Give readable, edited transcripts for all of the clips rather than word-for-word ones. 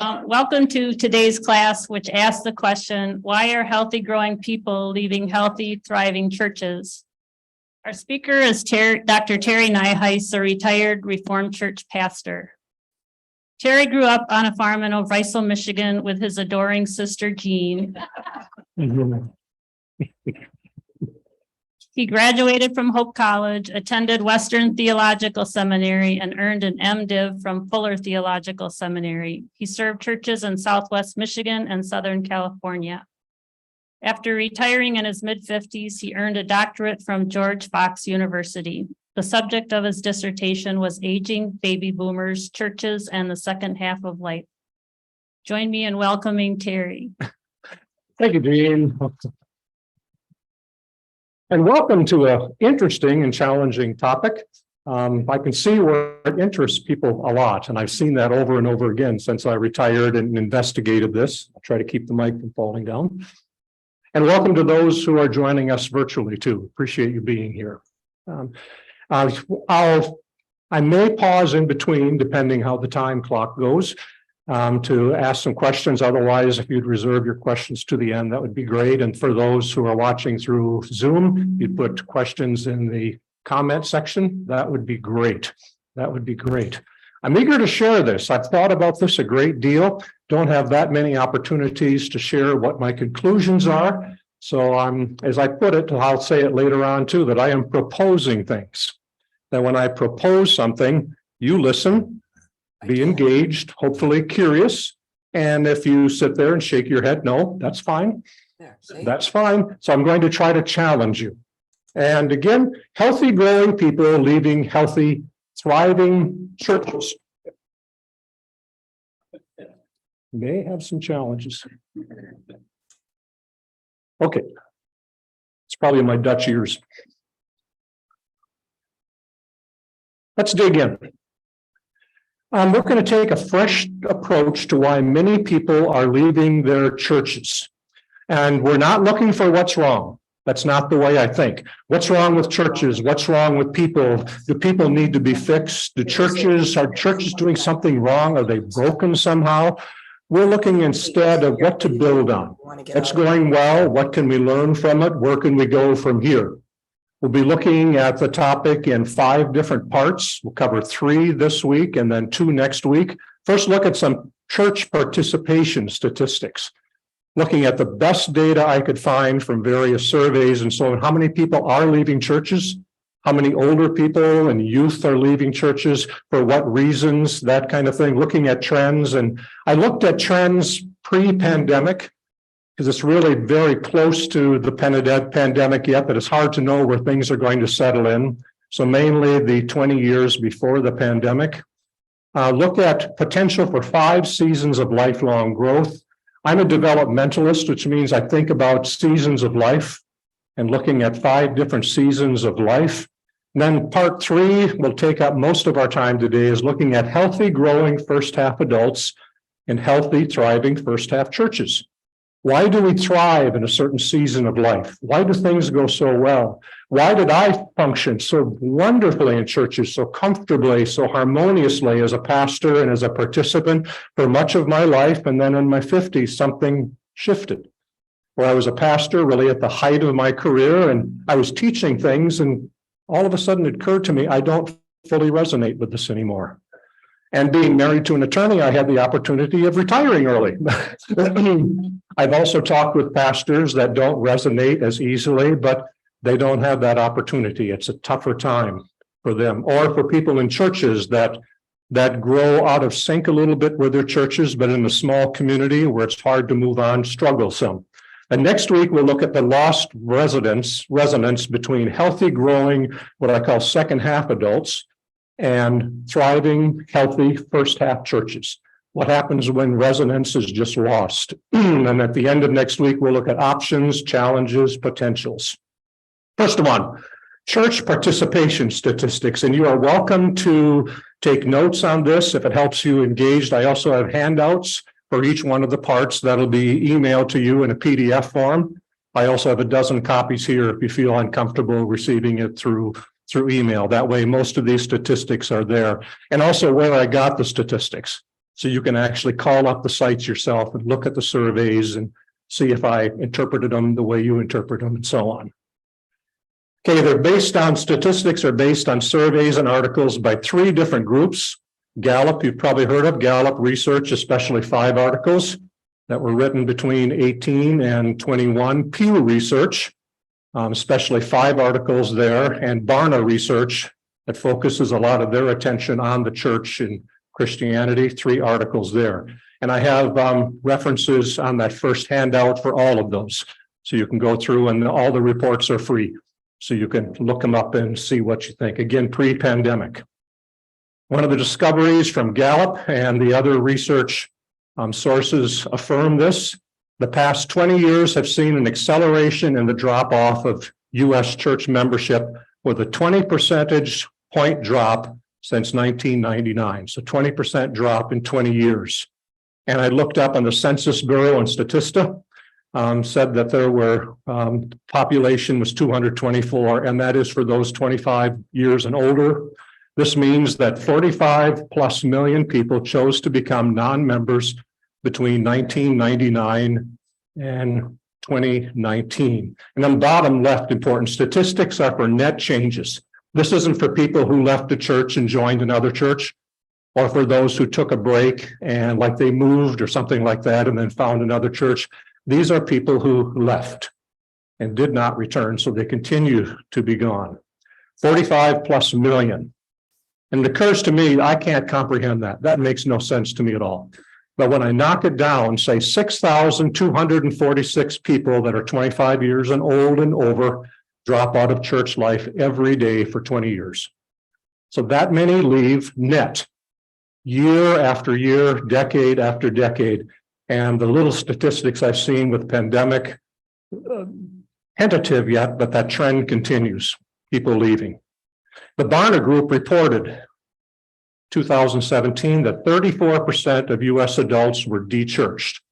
Welcome to today's class, which asks the question, why are healthy, growing people leaving healthy, thriving churches? Our speaker is Dr. Terry Nyhuis, a retired Reformed Church pastor. Terry grew up on a farm in Nyhuis, Michigan, with his adoring sister, Jean. He graduated from Hope College, attended Western Theological Seminary, and earned an MDiv from Fuller Theological Seminary. He served churches in Southwest Michigan and Southern California. After retiring in his mid-50s, he earned a doctorate from George Fox University. The subject of his dissertation was Aging Baby Boomers, Churches, and the Second Half of Life. Join me in welcoming Terry. Thank you, Jean. And welcome to an interesting and challenging topic. I can see where it interests people a lot, and I've seen that over and over again since I retired and investigated this. I'll try to keep the mic from falling down. And welcome to those who are joining us virtually too. Appreciate you being here. I may pause in between, depending how the time clock goes, to ask some questions. Otherwise, if you'd reserve your questions to the end, that would be great. And for those who are watching through Zoom, you'd put questions in the comment section. That would be great. That would be great. I'm eager to share this. I've thought about this a great deal. Don't have that many opportunities to share what my conclusions are. So as I put it, I'll say it later on too, that I am proposing things. That when I propose something, you listen, be engaged, hopefully curious. And if you sit there and shake your head, no, that's fine. That's fine. So I'm going to try to challenge you. And again, healthy, growing people leaving healthy, thriving churches. May have some challenges. Okay. It's probably my Dutch ears. Let's dig in. We're going to take a fresh approach to why many people are leaving their churches. And we're not looking for what's wrong. That's not the way I think. What's wrong with churches? What's wrong with people? Do people need to be fixed? Are churches doing something wrong? Are they broken somehow? We're looking instead of what to build on. What's going well? What can we learn from it? Where can we go from here? We'll be looking at the topic in 5 different parts. We'll cover 3 this week and then 2 next week. First, look at some church participation statistics, looking at the best data I could find from various surveys. And so how many people are leaving churches? How many older people and youth are leaving churches? For what reasons? That kind of thing, looking at trends. And I looked at trends pre-pandemic, because it's really very close to the pandemic yet, but it's hard to know where things are going to settle in. So mainly the 20 years before the pandemic. Look at potential for 5 seasons of lifelong growth. I'm a developmentalist, which means I think about seasons of life and looking at 5 different seasons of life. And then part 3 will take up most of our time today is looking at healthy, growing first half adults and healthy, thriving first half churches. Why do we thrive in a certain season of life? Why do things go so well? Why did I function so wonderfully in churches, so comfortably, so harmoniously as a pastor and as a participant for much of my life? And then in my 50s, something shifted, where I was a pastor really at the height of my career, and I was teaching things, and all of a sudden it occurred to me, I don't fully resonate with this anymore. And being married to an attorney, I had the opportunity of retiring early. I've also talked with pastors that don't resonate as easily, but they don't have that opportunity. It's a tougher time for them. Or for people in churches that grow out of sync a little bit with their churches, but in a small community where it's hard to move on, struggle some. And next week, we'll look at the lost resonance between healthy, growing, what I call second half adults, and thriving, healthy first half churches. What happens when resonance is just lost? And at the end of next week, we'll look at options, challenges, potentials. First one, church participation statistics. And you are welcome to take notes on this if it helps you engaged. I also have handouts for each one of the parts that'll be emailed to you in a PDF form. I also have a dozen copies here if you feel uncomfortable receiving it through email. That way, most of these statistics are there. And also where I got the statistics. So you can actually call up the sites yourself and look at the surveys and see if I interpreted them the way you interpret them and so on. Okay, they're based on statistics, are based on surveys and articles by 3 different groups. Gallup, you've probably heard of Gallup research, especially 5 articles that were written between 18 and 21. Pew Research, especially 5 articles there, and Barna Research that focuses a lot of their attention on the church and Christianity, 3 articles there. And I have references on that first handout for all of those. So you can go through and all the reports are free. So you can look them up and see what you think. Again, pre-pandemic. One of the discoveries from Gallup and the other research sources affirm this. The past 20 years have seen an acceleration in the drop off of U.S. church membership with a 20 percentage point drop since 1999. So 20% drop in 20 years. And I looked up on the Census Bureau and Statista, said that there were, population was 224, and that is for those 25 years and older. This means that 45 plus million people chose to become non-members between 1999 and 2019. And then bottom left, important statistics are for net changes. This isn't for people who left the church and joined another church, or for those who took a break and like they moved or something like that and then found another church. These are people who left and did not return, so they continue to be gone. 45 plus million. And it occurs to me, I can't comprehend that. That makes no sense to me at all. But when I knock it down, say 6,246 people that are 25 years and old and over drop out of church life every day for 20 years. So that many leave net, year after year, decade after decade. And the little statistics I've seen with pandemic, tentative yet, but that trend continues, people leaving. The Barna Group reported 2017 that 34% of U.S. adults were de-churched.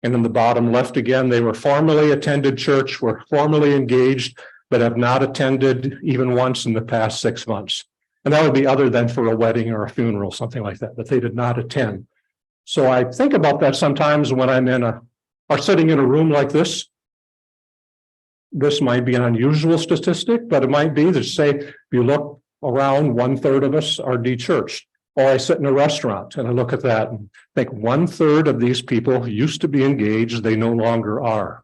And in the bottom left again, they were formerly attended church, were formally engaged, but have not attended even once in the past 6 months. And that would be other than for a wedding or a funeral, something like that they did not attend. So I think about that sometimes when I'm or sitting in a room like this. This might be an unusual statistic, but it might be that, say, if you look around, 1/3 of us are de-churched. Or I sit in a restaurant and I look at that and think 1/3 of these people used to be engaged, they no longer are.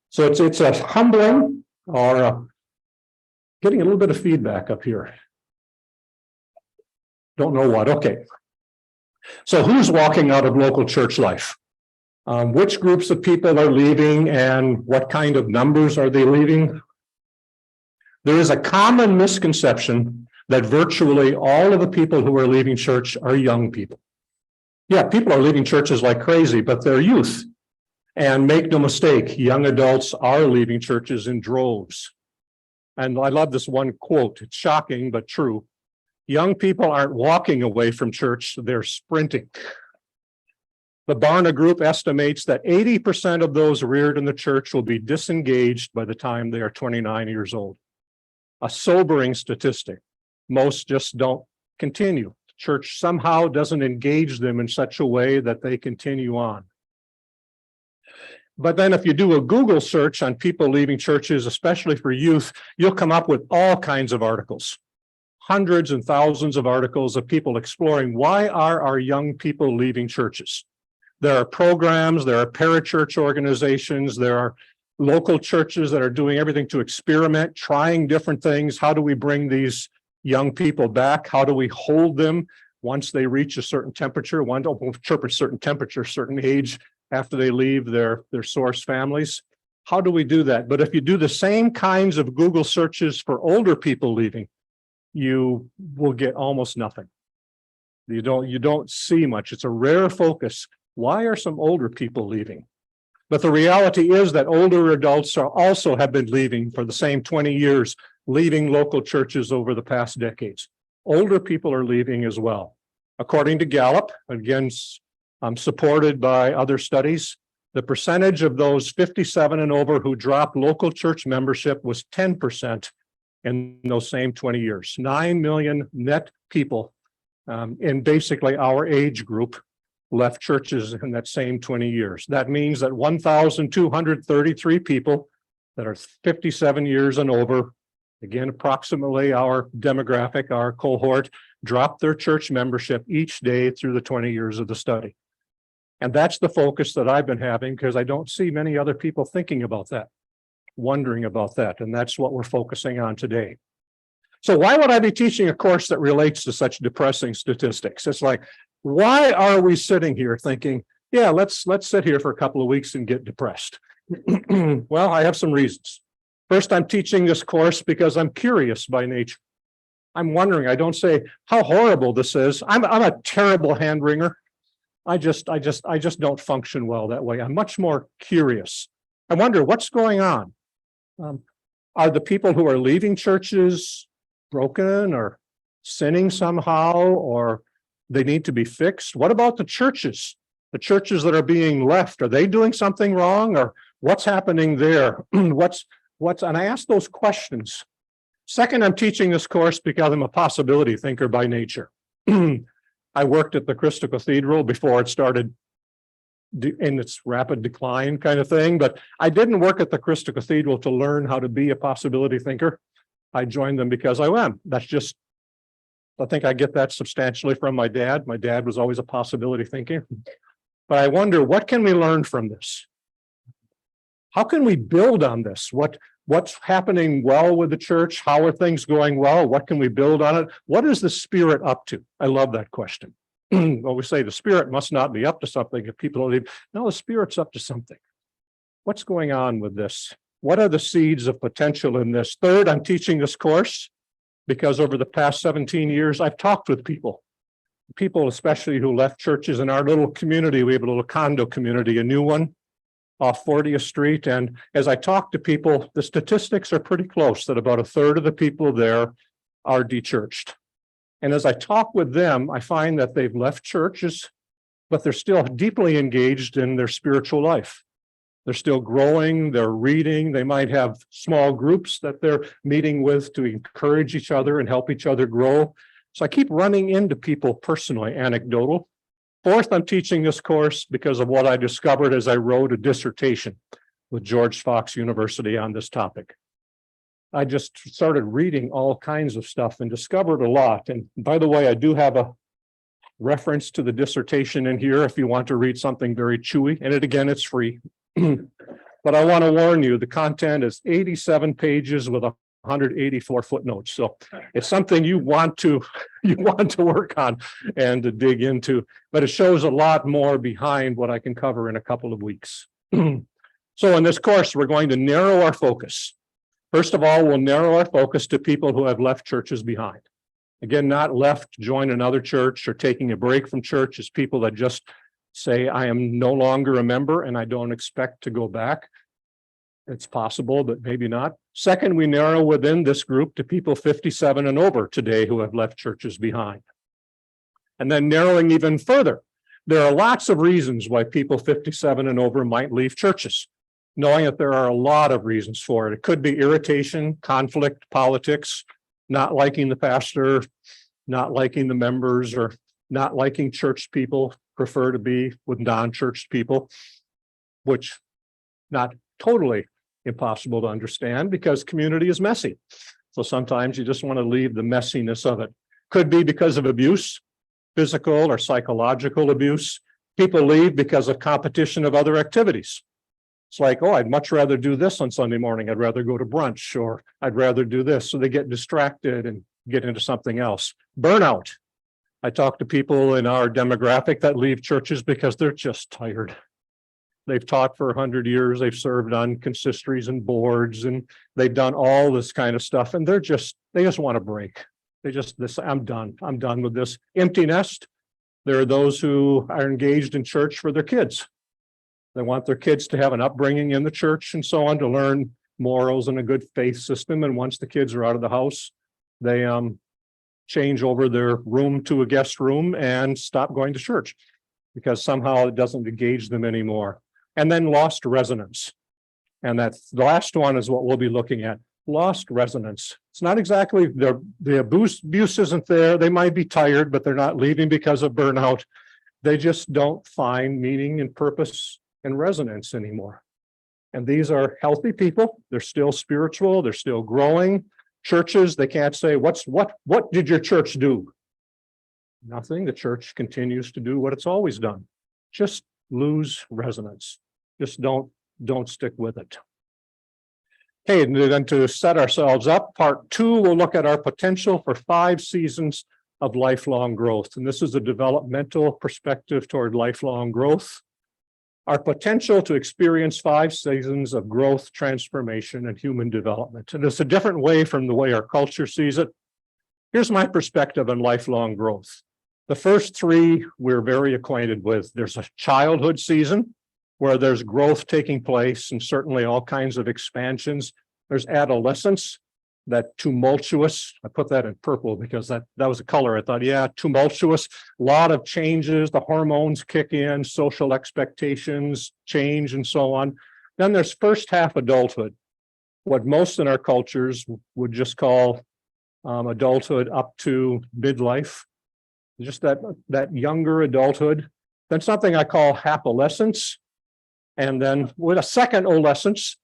So it's a humbling or getting a little bit of feedback up here. Don't know what. Okay. So who's walking out of local church life? Which groups of people are leaving and what kind of numbers are they leaving? There is a common misconception that virtually all of the people who are leaving church are young people. Yeah, people are leaving churches like crazy, but they're youth. And make no mistake, young adults are leaving churches in droves. And I love this one quote. It's shocking, but true. Young people aren't walking away from church, they're sprinting. The Barna Group estimates that 80% of those reared in the church will be disengaged by the time they are 29 years old. A sobering statistic. Most just don't continue. Church somehow doesn't engage them in such a way that they continue on. But then if you do a Google search on people leaving churches, especially for youth, you'll come up with all kinds of articles. Hundreds and thousands of articles of people exploring why are our young people leaving churches. There are programs, there are parachurch organizations, there are local churches that are doing everything to experiment, trying different things. How do we bring these young people back? How do we hold them once they reach a certain temperature, certain age after they leave their source families? How do we do that? But if you do the same kinds of Google searches for older people leaving, you will get almost nothing. You don't see much. It's a rare focus. Why are some older people leaving? But the reality is that older adults also have been leaving for the same 20 years, leaving local churches over the past decades. Older people are leaving as well. According to Gallup, again, supported by other studies, the percentage of those 57 and over who dropped local church membership was 10% in those same 20 years. 9 million net people in basically our age group left churches in that same 20 years. That means that 1,233 people that are 57 years and over, again, approximately our demographic, our cohort, dropped their church membership each day through the 20 years of the study. And that's the focus that I've been having, because I don't see many other people thinking about that, wondering about that. And that's what we're focusing on today. So why would I be teaching a course that relates to such depressing statistics? It's like, why are we sitting here thinking, yeah, let's sit here for a couple of weeks and get depressed? Well, I have some reasons. First, I'm teaching this course because I'm curious by nature. I'm wondering. I don't say how horrible this is. I'm a terrible hand wringer. I just don't function well that way. I'm much more curious. I wonder what's going on. Are the people who are leaving churches broken or sinning somehow, or they need to be fixed? What about the churches? The churches that are being left, are they doing something wrong, or what's happening there? And I ask those questions. Second, I'm teaching this course because I'm a possibility thinker by nature. I worked at the Crystal Cathedral before it started in its rapid decline kind of thing, but I didn't work at the Crystal Cathedral to learn how to be a possibility thinker. I joined them because I am. I think I get that substantially from my dad. My dad was always a possibility thinker. But I wonder, what can we learn from this? How can we build on this? What's happening well with the church? How are things going well? What can we build on it? What is the Spirit up to? I love that question. Well, we say the Spirit must not be up to something if people don't leave. No, the Spirit's up to something. What's going on with this? What are the seeds of potential in this? Third, I'm teaching this course because over the past 17 years, I've talked with people especially who left churches in our little community. We have a little condo community, a new one off 40th Street. And as I talk to people, the statistics are pretty close that about a third of the people there are dechurched. And as I talk with them, I find that they've left churches, but they're still deeply engaged in their spiritual life. They're still growing, they're reading, they might have small groups that they're meeting with to encourage each other and help each other grow. So I keep running into people personally, anecdotal. Fourth, I'm teaching this course because of what I discovered as I wrote a dissertation with George Fox University on this topic. I just started reading all kinds of stuff and discovered a lot. And by the way, I do have a reference to the dissertation in here if you want to read something very chewy. And again, it's free. But I want to warn you, the content is 87 pages with 184 footnotes. So it's something you want to work on and to dig into, but it shows a lot more behind what I can cover in a couple of weeks. So in this course, we're going to narrow our focus. First of all, we'll narrow our focus to people who have left churches behind. Again, not left, join another church or taking a break from church. It's people that just say, I am no longer a member and I don't expect to go back. It's possible, but maybe not. Second, we narrow within this group to people 57 and over today who have left churches behind. And then narrowing even further, there are lots of reasons why people 57 and over might leave churches, knowing that there are a lot of reasons for it. It could be irritation, conflict, politics, not liking the pastor, not liking the members, or not liking church people, prefer to be with non-church people, which not totally impossible to understand because community is messy. So sometimes you just want to leave the messiness of it. Could be because of abuse, physical or psychological abuse. People leave because of competition of other activities. It's like, oh, I'd much rather do this on Sunday morning. I'd rather go to brunch, or I'd rather do this. So they get distracted and get into something else. Burnout. I talk to people in our demographic that leave churches because they're just tired. They've taught for 100 years. They've served on consistories and boards, and they've done all this kind of stuff. And they just want to break. I'm done. I'm done with this. Empty nest. There are those who are engaged in church for their kids. They want their kids to have an upbringing in the church and so on, to learn morals and a good faith system. And once the kids are out of the house, they change over their room to a guest room and stop going to church because somehow it doesn't engage them anymore. And then lost resonance. And that's the last one is what we'll be looking at. Lost resonance. It's not exactly the abuse isn't there. They might be tired, but they're not leaving because of burnout. They just don't find meaning and purpose and resonance anymore. And these are healthy people. They're still spiritual. They're still growing. Churches, they can't say, what did your church do? Nothing. The church continues to do what it's always done. Just lose resonance. Just don't stick with it. Okay, and then to set ourselves up, part 2, we'll look at our potential for 5 seasons of lifelong growth. And this is a developmental perspective toward lifelong growth. Our potential to experience 5 seasons of growth, transformation, and human development. And it's a different way from the way our culture sees it. Here's my perspective on lifelong growth. The first 3 we're very acquainted with. There's a childhood season where there's growth taking place and certainly all kinds of expansions. There's adolescence, that tumultuous, I put that in purple because that was a color. I thought, yeah, tumultuous, a lot of changes, the hormones kick in, social expectations change and so on. Then there's first half adulthood, what most in our cultures would just call adulthood up to midlife, just that younger adulthood. Then something I call half-adolescence, and then with a second adolescence,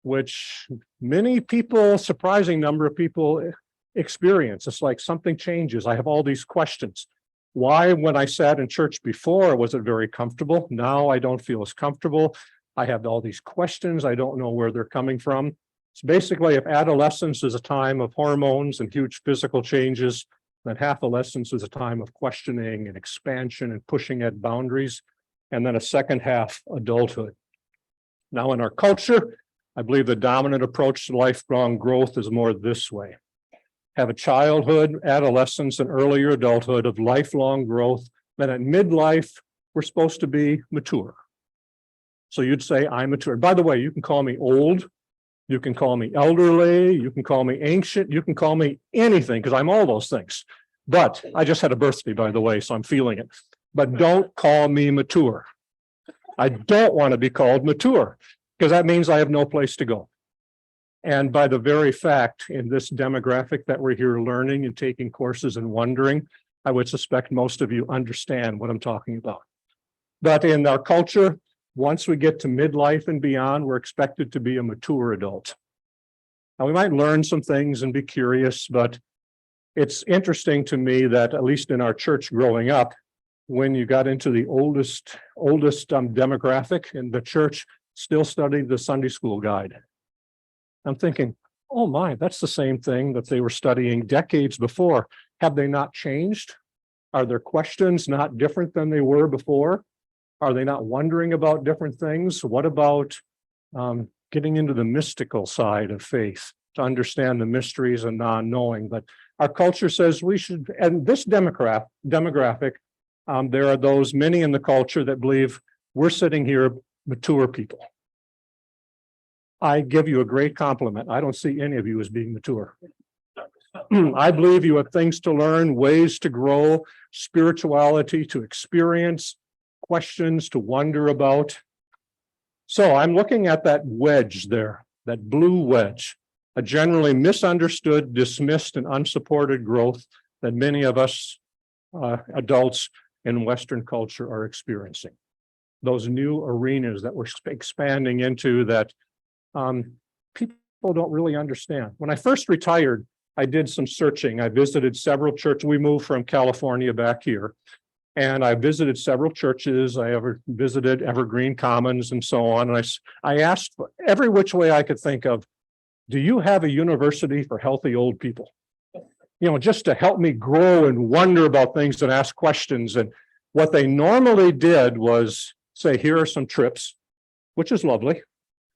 which many people, surprising number of people experience. It's like something changes. I have all these questions. Why, when I sat in church before, was it very comfortable? Now I don't feel as comfortable. I have all these questions. I don't know where they're coming from. So basically, if adolescence is a time of hormones and huge physical changes, then half-adolescence is a time of questioning and expansion and pushing at boundaries, and then a second half adulthood. Now in our culture, I believe the dominant approach to lifelong growth is more this way. Have a childhood, adolescence, and earlier adulthood of lifelong growth. Then at midlife, we're supposed to be mature. So you'd say, I'm mature. By the way, you can call me old. You can call me elderly. You can call me ancient. You can call me anything because I'm all those things. But I just had a birthday, by the way, so I'm feeling it. But don't call me mature. I don't want to be called mature, because that means I have no place to go. And by the very fact in this demographic that we're here learning and taking courses and wondering, I would suspect most of you understand what I'm talking about. But in our culture, once we get to midlife and beyond, we're expected to be a mature adult. Now, we might learn some things and be curious, but it's interesting to me that, at least in our church growing up, when you got into the oldest demographic in the church, still studied the Sunday school guide. I'm thinking, oh my, that's the same thing that they were studying decades before. Have they not changed? Are their questions not different than they were before? Are they not wondering about different things? What about getting into the mystical side of faith to understand the mysteries and non-knowing? But our culture says we should, and this demographic, there are those many in the culture that believe we're sitting here mature people. I give you a great compliment. I don't see any of you as being mature. I believe you have things to learn, ways to grow, spirituality to experience, questions to wonder about. So I'm looking at that wedge there, that blue wedge, a generally misunderstood, dismissed, and unsupported growth that many of us adults in Western culture are experiencing. Those new arenas that we're expanding into that people don't really understand. When I first retired, I did some searching. I visited several churches. We moved from California back here, and I visited several churches. I visited Evergreen Commons and so on. And I asked for every which way I could think of, do you have a university for healthy old people? You know, just to help me grow and wonder about things and ask questions. And what they normally did was say, here are some trips, which is lovely.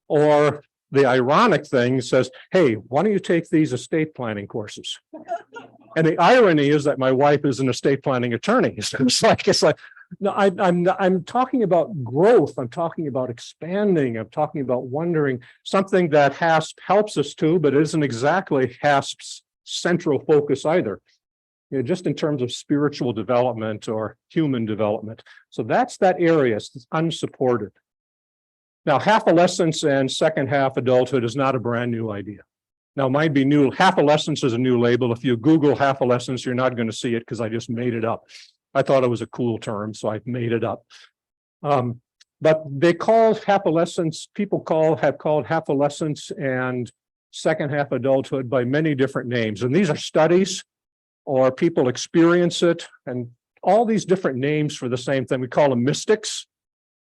Or the ironic thing says, hey, why don't you take these estate planning courses? And the irony is that my wife is an estate planning attorney. So it's like, no, I'm talking about growth. I'm talking about expanding. I'm talking about wondering, something that HASP helps us to, but isn't exactly HASP's central focus either. You know, just in terms of spiritual development or human development. So that's that area. It's unsupported. Now, half-adolescence and second half adulthood is not a brand new idea. Now, it might be new. Half-adolescence is a new label. If you Google half-adolescence, you're not going to see it because I just made it up. I thought it was a cool term, so I made it up. But they call adolescence, have called adolescence and second half adulthood by many different names. And these are studies or people experience it, and all these different names for the same thing. We call them mystics,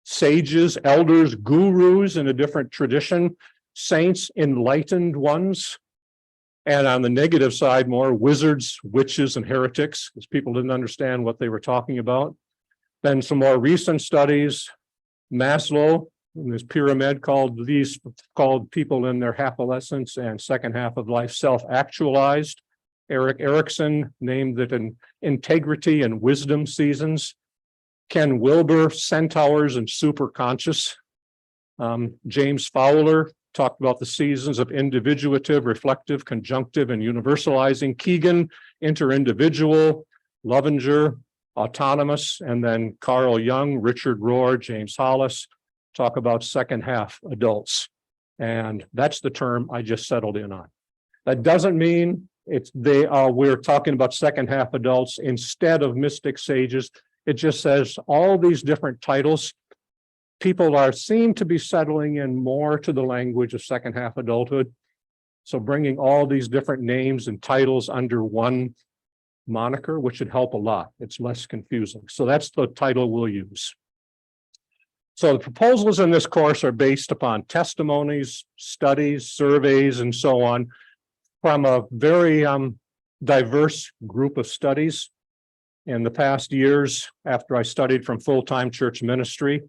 sages, elders, gurus in a different tradition, saints, enlightened ones. And on the negative side, more wizards, witches, and heretics, because people didn't understand what they were talking about. Then some more recent studies, Maslow, in this pyramid called people in their adolescence and second half of life self-actualized. Erik Erikson named it an integrity and wisdom seasons. Ken Wilber, centaurs and superconscious. James Fowler talked about the seasons of individuative, reflective, conjunctive, and universalizing. Keegan, interindividual. Lovinger, autonomous. And then Carl Jung, Richard Rohr, James Hollis talk about second half adults. And that's the term I just settled in on. That doesn't mean we're talking about second half adults instead of mystic sages. It just says all these different titles. People seem to be settling in more to the language of second half adulthood. So bringing all these different names and titles under one moniker, which should help a lot. It's less confusing. So that's the title we'll use. So the proposals in this course are based upon testimonies, studies, surveys, and so on from a very diverse group of studies. In the past years, after I studied from full-time church ministry,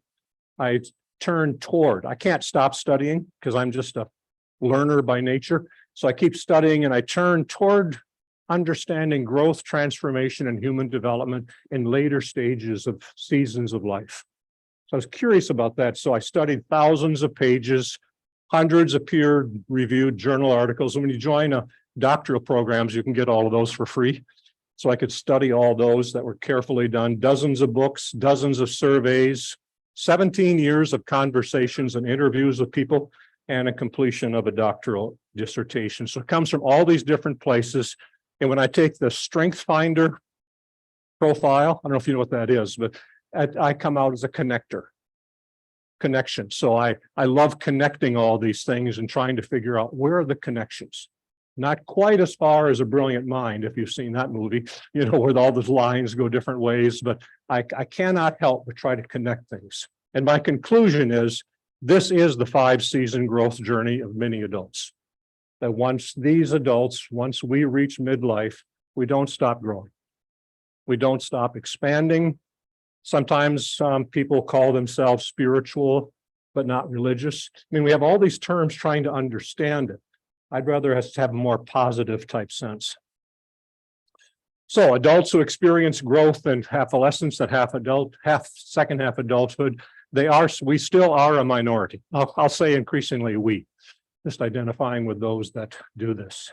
I turned toward, I can't stop studying because I'm just a learner by nature. So I keep studying and I turn toward understanding growth, transformation, and human development in later stages of seasons of life. So I was curious about that. So I studied thousands of pages, hundreds of peer-reviewed journal articles. And when you join doctoral programs, you can get all of those for free. So I could study all those that were carefully done, dozens of books, dozens of surveys, 17 years of conversations and interviews with people, and a completion of a doctoral dissertation. So it comes from all these different places. And when I take the Strength Finder profile, I don't know if you know what that is, but I come out as a connection. So I love connecting all these things and trying to figure out where are the connections. Not quite as far as A Brilliant Mind, if you've seen that movie, where all those lines go different ways, but I cannot help but try to connect things. And my conclusion is, this is the 5-season growth journey of many adults. That once we reach midlife, we don't stop growing. We don't stop expanding. Sometimes people call themselves spiritual, but not religious. I mean, we have all these terms trying to understand it. I'd rather us have a more positive type sense. So adults who experience growth in adolescence and second half adulthood, we still are a minority. I'll say increasingly just identifying with those that do this.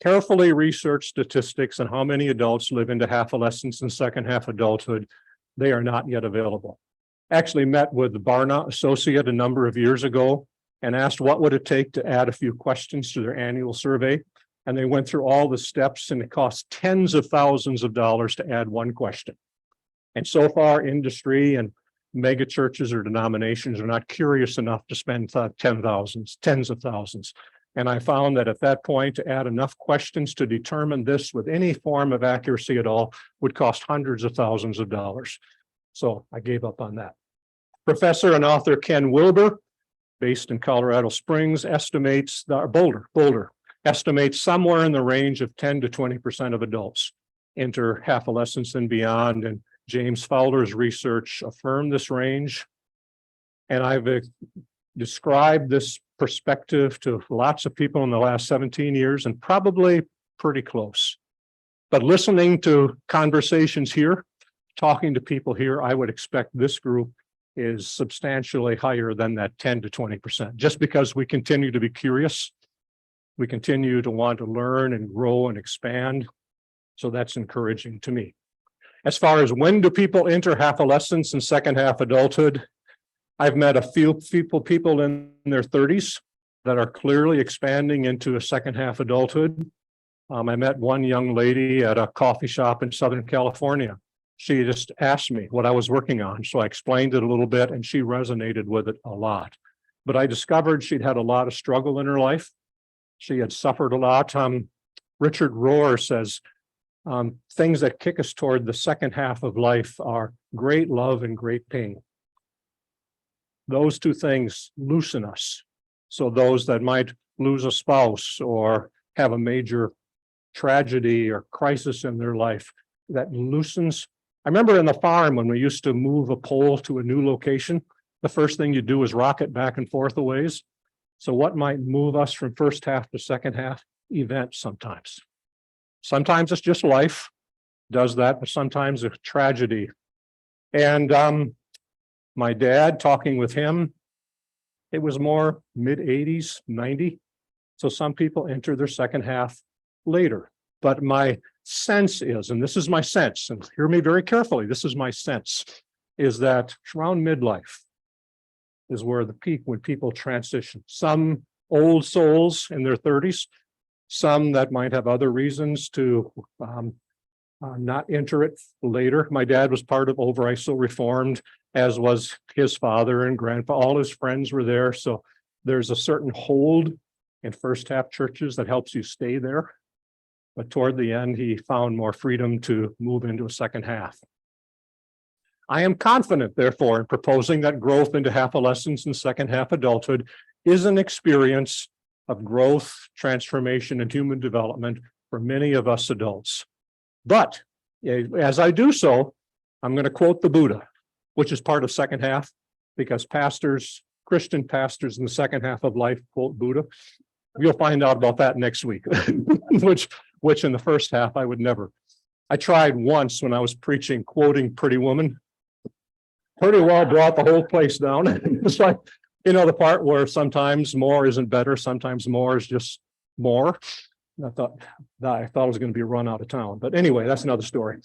Carefully research statistics on how many adults live into adolescence and second half adulthood. They are not yet available. Actually met with the Barna Associate a number of years ago and asked what would it take to add a few questions to their annual survey. And they went through all the steps, and it cost tens of thousands of dollars to add one question. And so far, industry and mega churches or denominations are not curious enough to spend tens of thousands. And I found that at that point, to add enough questions to determine this with any form of accuracy at all would cost hundreds of thousands of dollars. So I gave up on that. Professor and author Ken Wilber, based in Colorado Springs, estimates Boulder estimates somewhere in the range of 10 to 20% of adults enter adolescence and beyond. And James Fowler's research affirmed this range. And I've described this perspective to lots of people in the last 17 years and probably pretty close. But listening to conversations here, talking to people here, I would expect this group is substantially higher than that 10 to 20%, just because we continue to be curious. We continue to want to learn and grow and expand. So that's encouraging to me. As far as when do people enter adolescence and second half adulthood, I've met a few people in their 30s that are clearly expanding into a second half adulthood. I met one young lady at a coffee shop in Southern California She just asked me what I was working on. So I explained it a little bit and she resonated with it a lot. But I discovered she'd had a lot of struggle in her life. She had suffered a lot. Richard Rohr says, things that kick us toward the second half of life are great love and great pain. Those two things loosen us. So those that might lose a spouse or have a major tragedy or crisis in their life, that loosens. I remember in the farm when we used to move a pole to a new location, the first thing you do is rock it back and forth a ways. So what might move us from first half to second half? Events sometimes. Sometimes it's just life does that, but sometimes a tragedy. And my dad, talking with him, it was more mid-80s, 90. So some people enter their second half later. But my sense is, and this is my sense, and hear me very carefully, this is my sense, is that around midlife is where the peak when people transition. Some old souls in their 30s, some that might have other reasons to not enter it later. My dad was part of Overijssel Reformed, as was his father and grandpa. All his friends were there. So there's a certain hold in first half churches that helps you stay there. But toward the end, he found more freedom to move into a second half. I am confident, therefore, in proposing that growth into half adolescence and second half adulthood is an experience of growth, transformation, and human development for many of us adults. But as I do so, I'm going to quote the Buddha, which is part of second half, because pastors, Christian pastors in the second half of life quote Buddha. You'll find out about that next week, which in the first half I would never. I tried once when I was preaching, quoting Pretty Woman. Pretty well brought the whole place down. It's like, the part where sometimes more isn't better, sometimes more is just more. I thought I was going to be run out of town. But anyway, that's another story,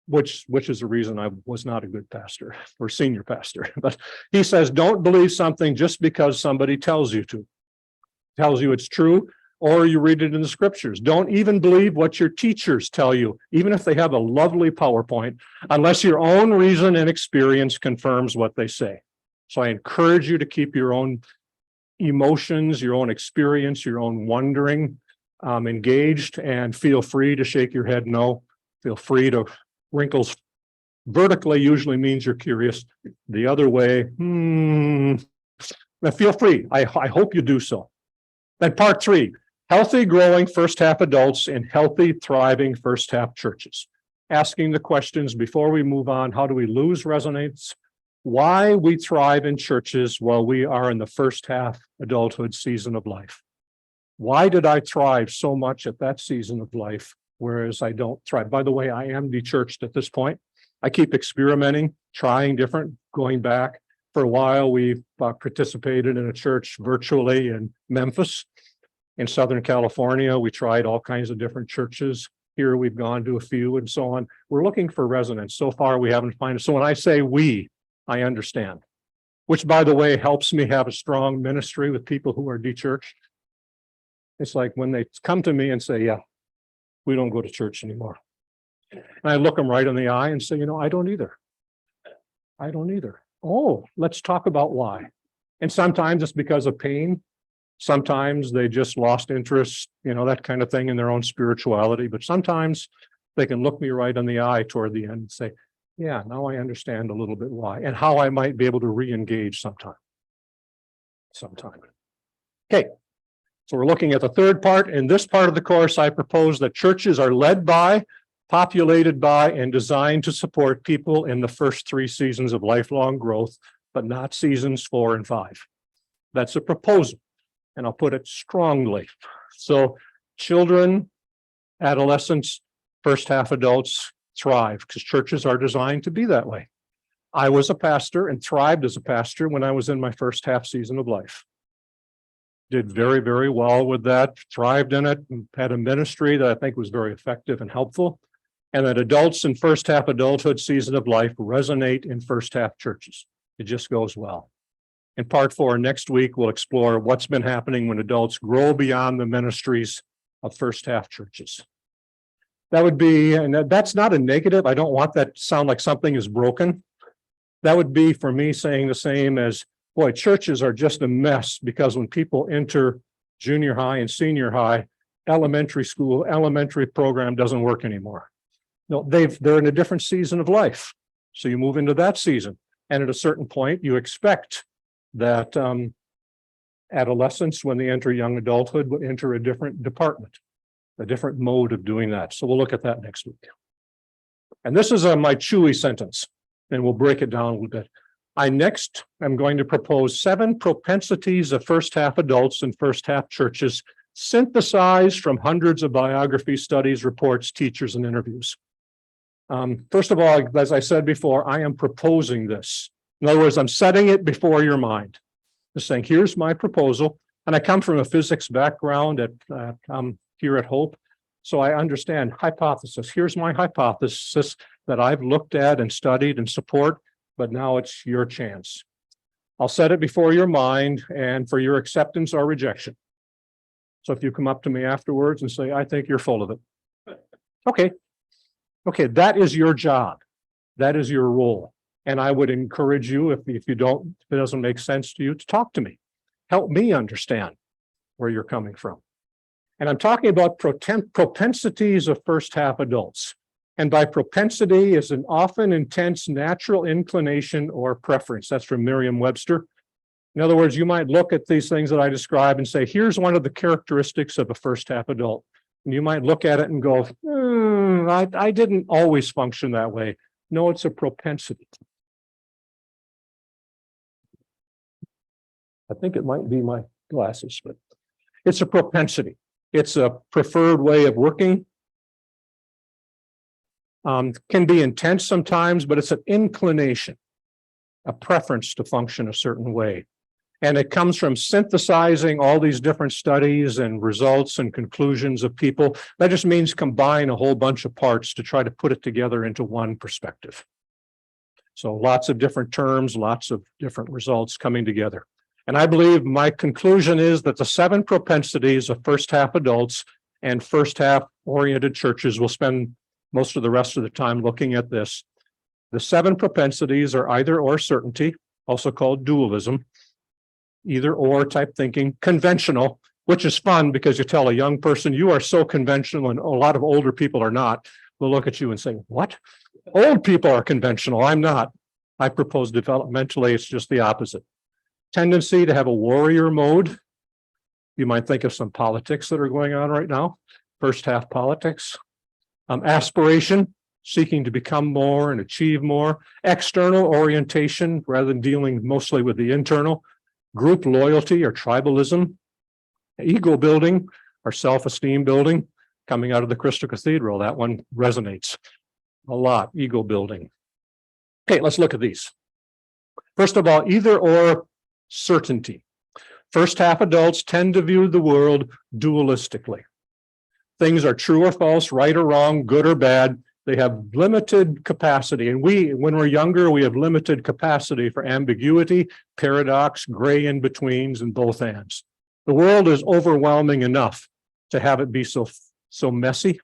which is the reason I was not a good pastor or senior pastor. But he says, don't believe something just because somebody tells you to. Tells you it's true, or you read it in the scriptures. Don't even believe what your teachers tell you, even if they have a lovely PowerPoint, unless your own reason and experience confirms what they say. So I encourage you to keep your own emotions, your own experience, your own wondering engaged, and feel free to shake your head no. Feel free to wrinkles vertically usually means you're curious. The other way, feel free. I hope you do so. Then part 3, healthy, growing first half adults in healthy, thriving first half churches. Asking the questions before we move on, how do we lose resonance? Why we thrive in churches while we are in the first half adulthood season of life. Why did I thrive so much at that season of life, whereas I don't thrive? By the way, I am de-churched at this point. I keep experimenting, trying different, going back. For a while, we participated in a church virtually in Memphis. In Southern California, we tried all kinds of different churches. Here we've gone to a few and so on. We're looking for resonance. So far, we haven't found it. So when I say we, I understand. Which, by the way, helps me have a strong ministry with people who are de-churched. It's like when they come to me and say, yeah, we don't go to church anymore. And I look them right in the eye and say, I don't either. I don't either. Oh, let's talk about why. And sometimes it's because of pain. Sometimes they just lost interest, that kind of thing in their own spirituality. But sometimes they can look me right in the eye toward the end and say, yeah, now I understand a little bit why and how I might be able to re-engage sometime. Okay, so we're looking at the third part. In this part of the course, I propose that churches are led by, populated by, and designed to support people in the first 3 seasons of lifelong growth, but not seasons 4 and 5. That's a proposal, and I'll put it strongly. So children, adolescents, first half adults thrive because churches are designed to be that way. I was a pastor and thrived as a pastor when I was in my first half season of life. Did very, very well with that, thrived in it, and had a ministry that I think was very effective and helpful. And that adults in first half adulthood season of life resonate in first half churches. It just goes well. In part 4, next week, we'll explore what's been happening when adults grow beyond the ministries of first half churches. That would be, and that's not a negative. I don't want that to sound like something is broken. That would be for me saying the same as, boy, churches are just a mess because when people enter junior high and senior high, elementary school, elementary program doesn't work anymore. No, they're in a different season of life. So you move into that season. And at a certain point, you expect that adolescents, when they enter young adulthood, will enter a different department, a different mode of doing that. So we'll look at that next week. And this is my Chewy sentence, and we'll break it down a little bit. I next am going to propose 7 propensities of first half adults and first half churches, synthesized from hundreds of biographies, studies, reports, teachers, and interviews. First of all, as I said before, I am proposing this. In other words, I'm setting it before your mind. Just saying, here's my proposal. And I come from a physics background here at Hope. So I understand hypothesis. Here's my hypothesis that I've looked at and studied and support, but now it's your chance. I'll set it before your mind and for your acceptance or rejection. So if you come up to me afterwards and say, I think you're full of it. Okay, that is your job. That is your role. And I would encourage you, if it doesn't make sense to you, to talk to me. Help me understand where you're coming from. And I'm talking about propensities of first half adults. And by propensity is an often intense natural inclination or preference. That's from Merriam-Webster. In other words, you might look at these things that I describe and say, here's one of the characteristics of a first half adult. And you might look at it and go, I didn't always function that way. No, it's a propensity. I think it might be my glasses, but it's a propensity. It's a preferred way of working. Can be intense sometimes, but it's an inclination, a preference to function a certain way. And it comes from synthesizing all these different studies and results and conclusions of people. That just means combine a whole bunch of parts to try to put it together into one perspective. So lots of different terms, lots of different results coming together. And I believe my conclusion is that the 7 propensities of first half adults and first half oriented churches will spend most of the rest of the time looking at this. The 7 propensities are either or certainty, also called dualism, either or type thinking, conventional, which is fun because you tell a young person you are so conventional and a lot of older people are not. They'll look at you and say, what? Old people are conventional. I'm not. I propose developmentally, it's just the opposite. Tendency to have a warrior mode. You might think of some politics that are going on right now, first half politics. Aspiration, seeking to become more and achieve more. External orientation rather than dealing mostly with the internal. Group loyalty or tribalism. Ego building or self-esteem building. Coming out of the Crystal Cathedral, that one resonates a lot, ego building. Okay, let's look at these. First of all, either or certainty. First half adults tend to view the world dualistically. Things are true or false, right or wrong, good or bad. They have limited capacity. And when we're younger, we have limited capacity for ambiguity, paradox, gray in-betweens, and both ends. The world is overwhelming enough to have it be so messy.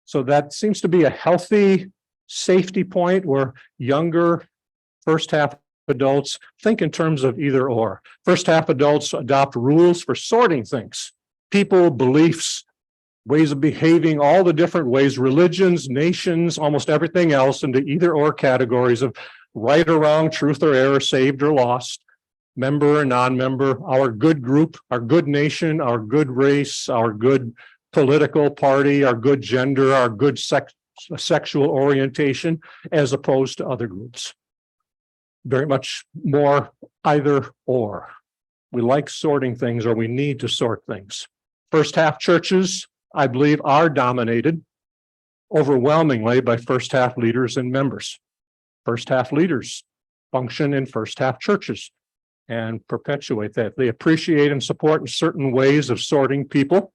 So that seems to be a healthy safety point where younger first half adults think in terms of either or. First half adults adopt rules for sorting things, people, beliefs, ways of behaving, all the different ways, religions, nations, almost everything else into either or categories of right or wrong, truth or error, saved or lost, member or non-member, our good group, our good nation, our good race, our good political party, our good gender, our good sexual orientation, as opposed to other groups. Very much more either or. We like sorting things, or we need to sort things. First half churches, I believe, are dominated overwhelmingly by first half leaders and members. First half leaders function in first half churches and perpetuate that. They appreciate and support certain ways of sorting people,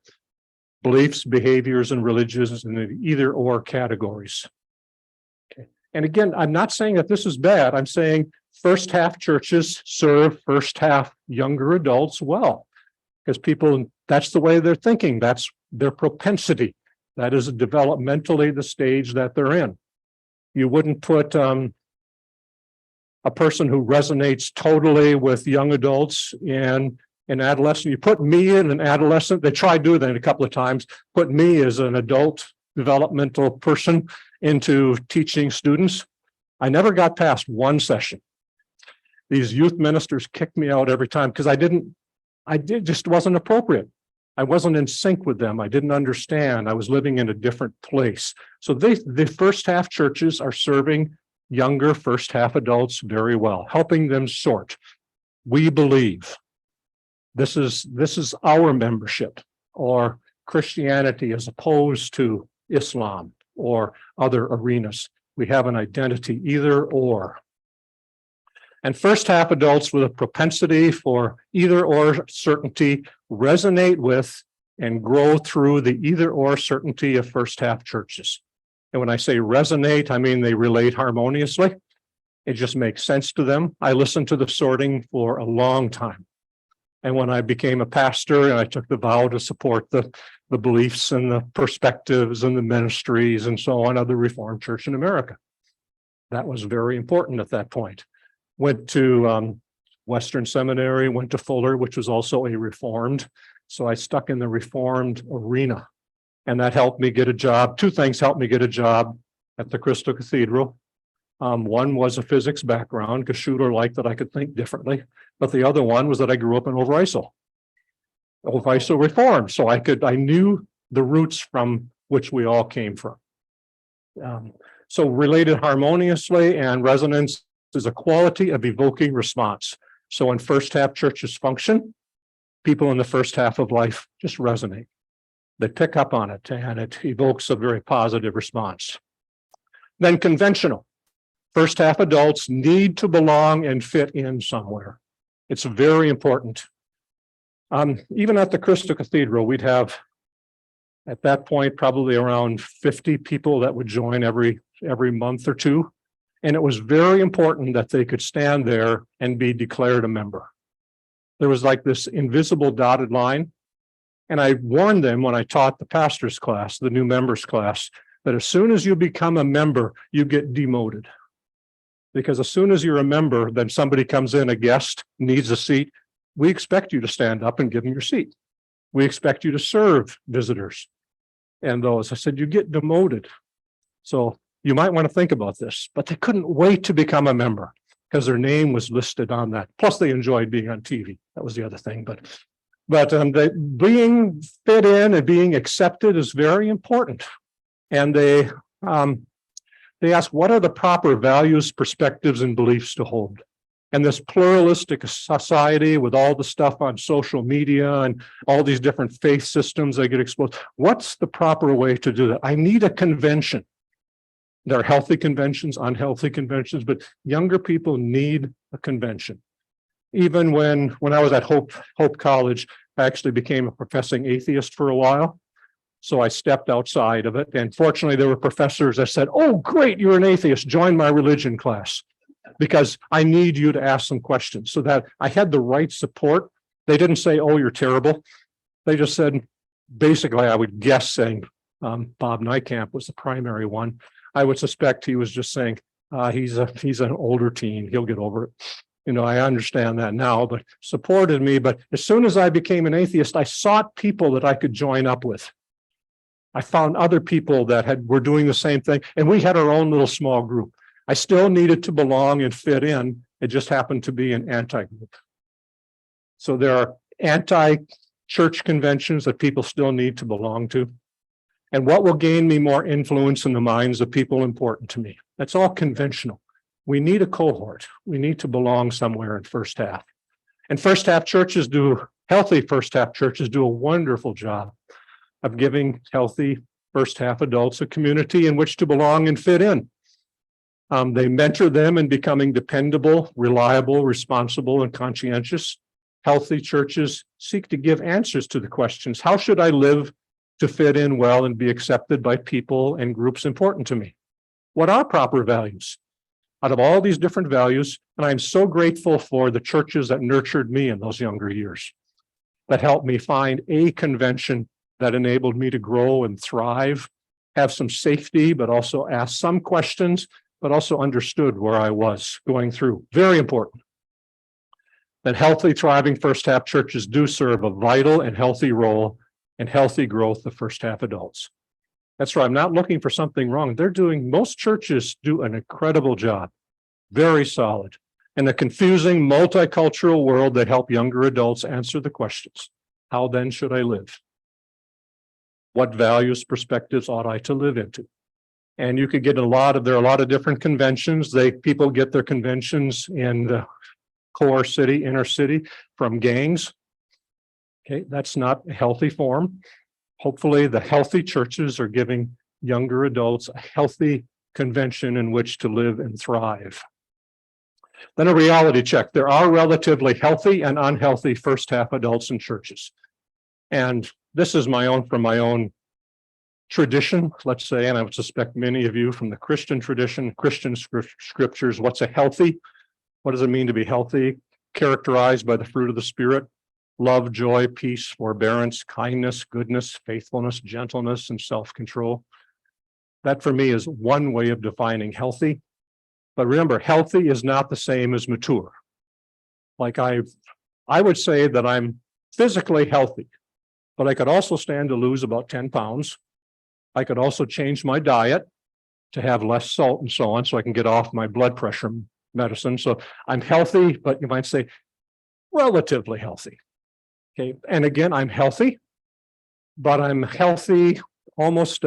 beliefs, behaviors, and religions in the either or categories. Okay. And again, I'm not saying that this is bad. I'm saying first half churches serve first half younger adults well, because people, that's the way they're thinking. That's their propensity. That is developmentally the stage that they're in. You wouldn't put a person who resonates totally with young adults in an adolescent. You put me in an adolescent. They tried doing that a couple of times. Put me as an adult developmental person into teaching students. I never got past one session. These youth ministers kicked me out every time because just wasn't appropriate. I wasn't in sync with them. I didn't understand. I was living in a different place. So the first half churches are serving younger first half adults very well, helping them sort. We believe this is our membership, or Christianity as opposed to Islam or other arenas. We have an identity, either or. And first half adults with a propensity for either or certainty resonate with and grow through the either or certainty of first half churches. And when I say resonate, I mean they relate harmoniously. It just makes sense to them. I listened to the sorting for a long time. And when I became a pastor and I took the vow to support the beliefs and the perspectives and the ministries and so on of the Reformed Church in America, that was very important at that point. Went to Western Seminary, went to Fuller, which was also a Reformed. So I stuck in the Reformed arena, and that helped me get a job. Two things helped me get a job at the Crystal Cathedral. One was a physics background, because Schuler liked that I could think differently. But the other one was that I grew up in Overijssel. Overijssel Reformed. So I knew the roots from which we all came from. So related harmoniously, and resonance is a quality of evoking response. So when first half churches function, people in the first half of life just resonate. They pick up on it, and it evokes a very positive response. Then conventional. First half adults need to belong and fit in somewhere. It's very important. Even at the Crystal Cathedral, we'd have, at that point, probably around 50 people that would join every month or two. And it was very important that they could stand there and be declared a member. There was like this invisible dotted line. And I warned them when I taught the pastor's class, the new members class, that as soon as you become a member, you get demoted. Because as soon as you're a member, then somebody comes in, a guest, needs a seat. We expect you to stand up and give them your seat. We expect you to serve visitors. And those, I said, you get demoted. So you might want to think about this, but they couldn't wait to become a member because their name was listed on that. Plus they enjoyed being on TV. That was the other thing. But being fit in and being accepted is very important. And they ask, what are the proper values, perspectives, and beliefs to hold? And this pluralistic society with all the stuff on social media and all these different faith systems that get exposed, what's the proper way to do that? I need a convention. There are healthy conventions, unhealthy conventions, but younger people need a convention. Even when I was at Hope College, I actually became a professing atheist for a while. So I stepped outside of it. And fortunately, there were professors that said, oh, great, you're an atheist. Join my religion class, because I need you to ask some questions, so that I had the right support. They didn't say, oh, you're terrible. They just said, basically, I would guess saying Bob Nykamp was the primary one. I would suspect he was just saying, he's an older teen. He'll get over it. You know, I understand that now, but supported me. But as soon as I became an atheist, I sought people that I could join up with. I found other people that were doing the same thing, and we had our own little small group. I still needed to belong and fit in. It just happened to be an anti-group. So there are anti-church conventions that people still need to belong to. And what will gain me more influence in the minds of people important to me? That's all conventional. We need a cohort. We need to belong somewhere in first half. And first half churches healthy first half churches do a wonderful job of giving healthy first half adults a community in which to belong and fit in. They mentor them in becoming dependable, reliable, responsible, and conscientious. Healthy churches seek to give answers to the questions: how should I live to fit in well and be accepted by people and groups important to me? What are proper values? Out of all these different values, and I'm so grateful for the churches that nurtured me in those younger years, that helped me find a convention that enabled me to grow and thrive, have some safety, but also ask some questions, but also understood where I was going through. Very important. That healthy, thriving first half churches do serve a vital and healthy role in healthy growth of first half adults. That's right. I'm not looking for something wrong. Most churches do an incredible job. Very solid. In a confusing, multicultural world, they help younger adults answer the questions. How then should I live? What values, perspectives ought I to live into? And you could get there are a lot of different conventions. People get their conventions in the core city, inner city, from gangs. Okay, that's not a healthy form. Hopefully, the healthy churches are giving younger adults a healthy convention in which to live and thrive. Then a reality check. There are relatively healthy and unhealthy first half adults in churches. And this is from my own tradition, let's say, and I would suspect many of you from the Christian tradition, Christian scriptures. What's a healthy? What does it mean to be healthy? Characterized by the fruit of the Spirit: love, joy, peace, forbearance, kindness, goodness, faithfulness, gentleness, and self-control. That for me is one way of defining healthy. But remember, healthy is not the same as mature. Like I would say that I'm physically healthy, but I could also stand to lose about 10 pounds. I could also change my diet to have less salt and so on, so I can get off my blood pressure medicine. So I'm healthy, but you might say relatively healthy. Okay. And again, I'm healthy, but I'm healthy almost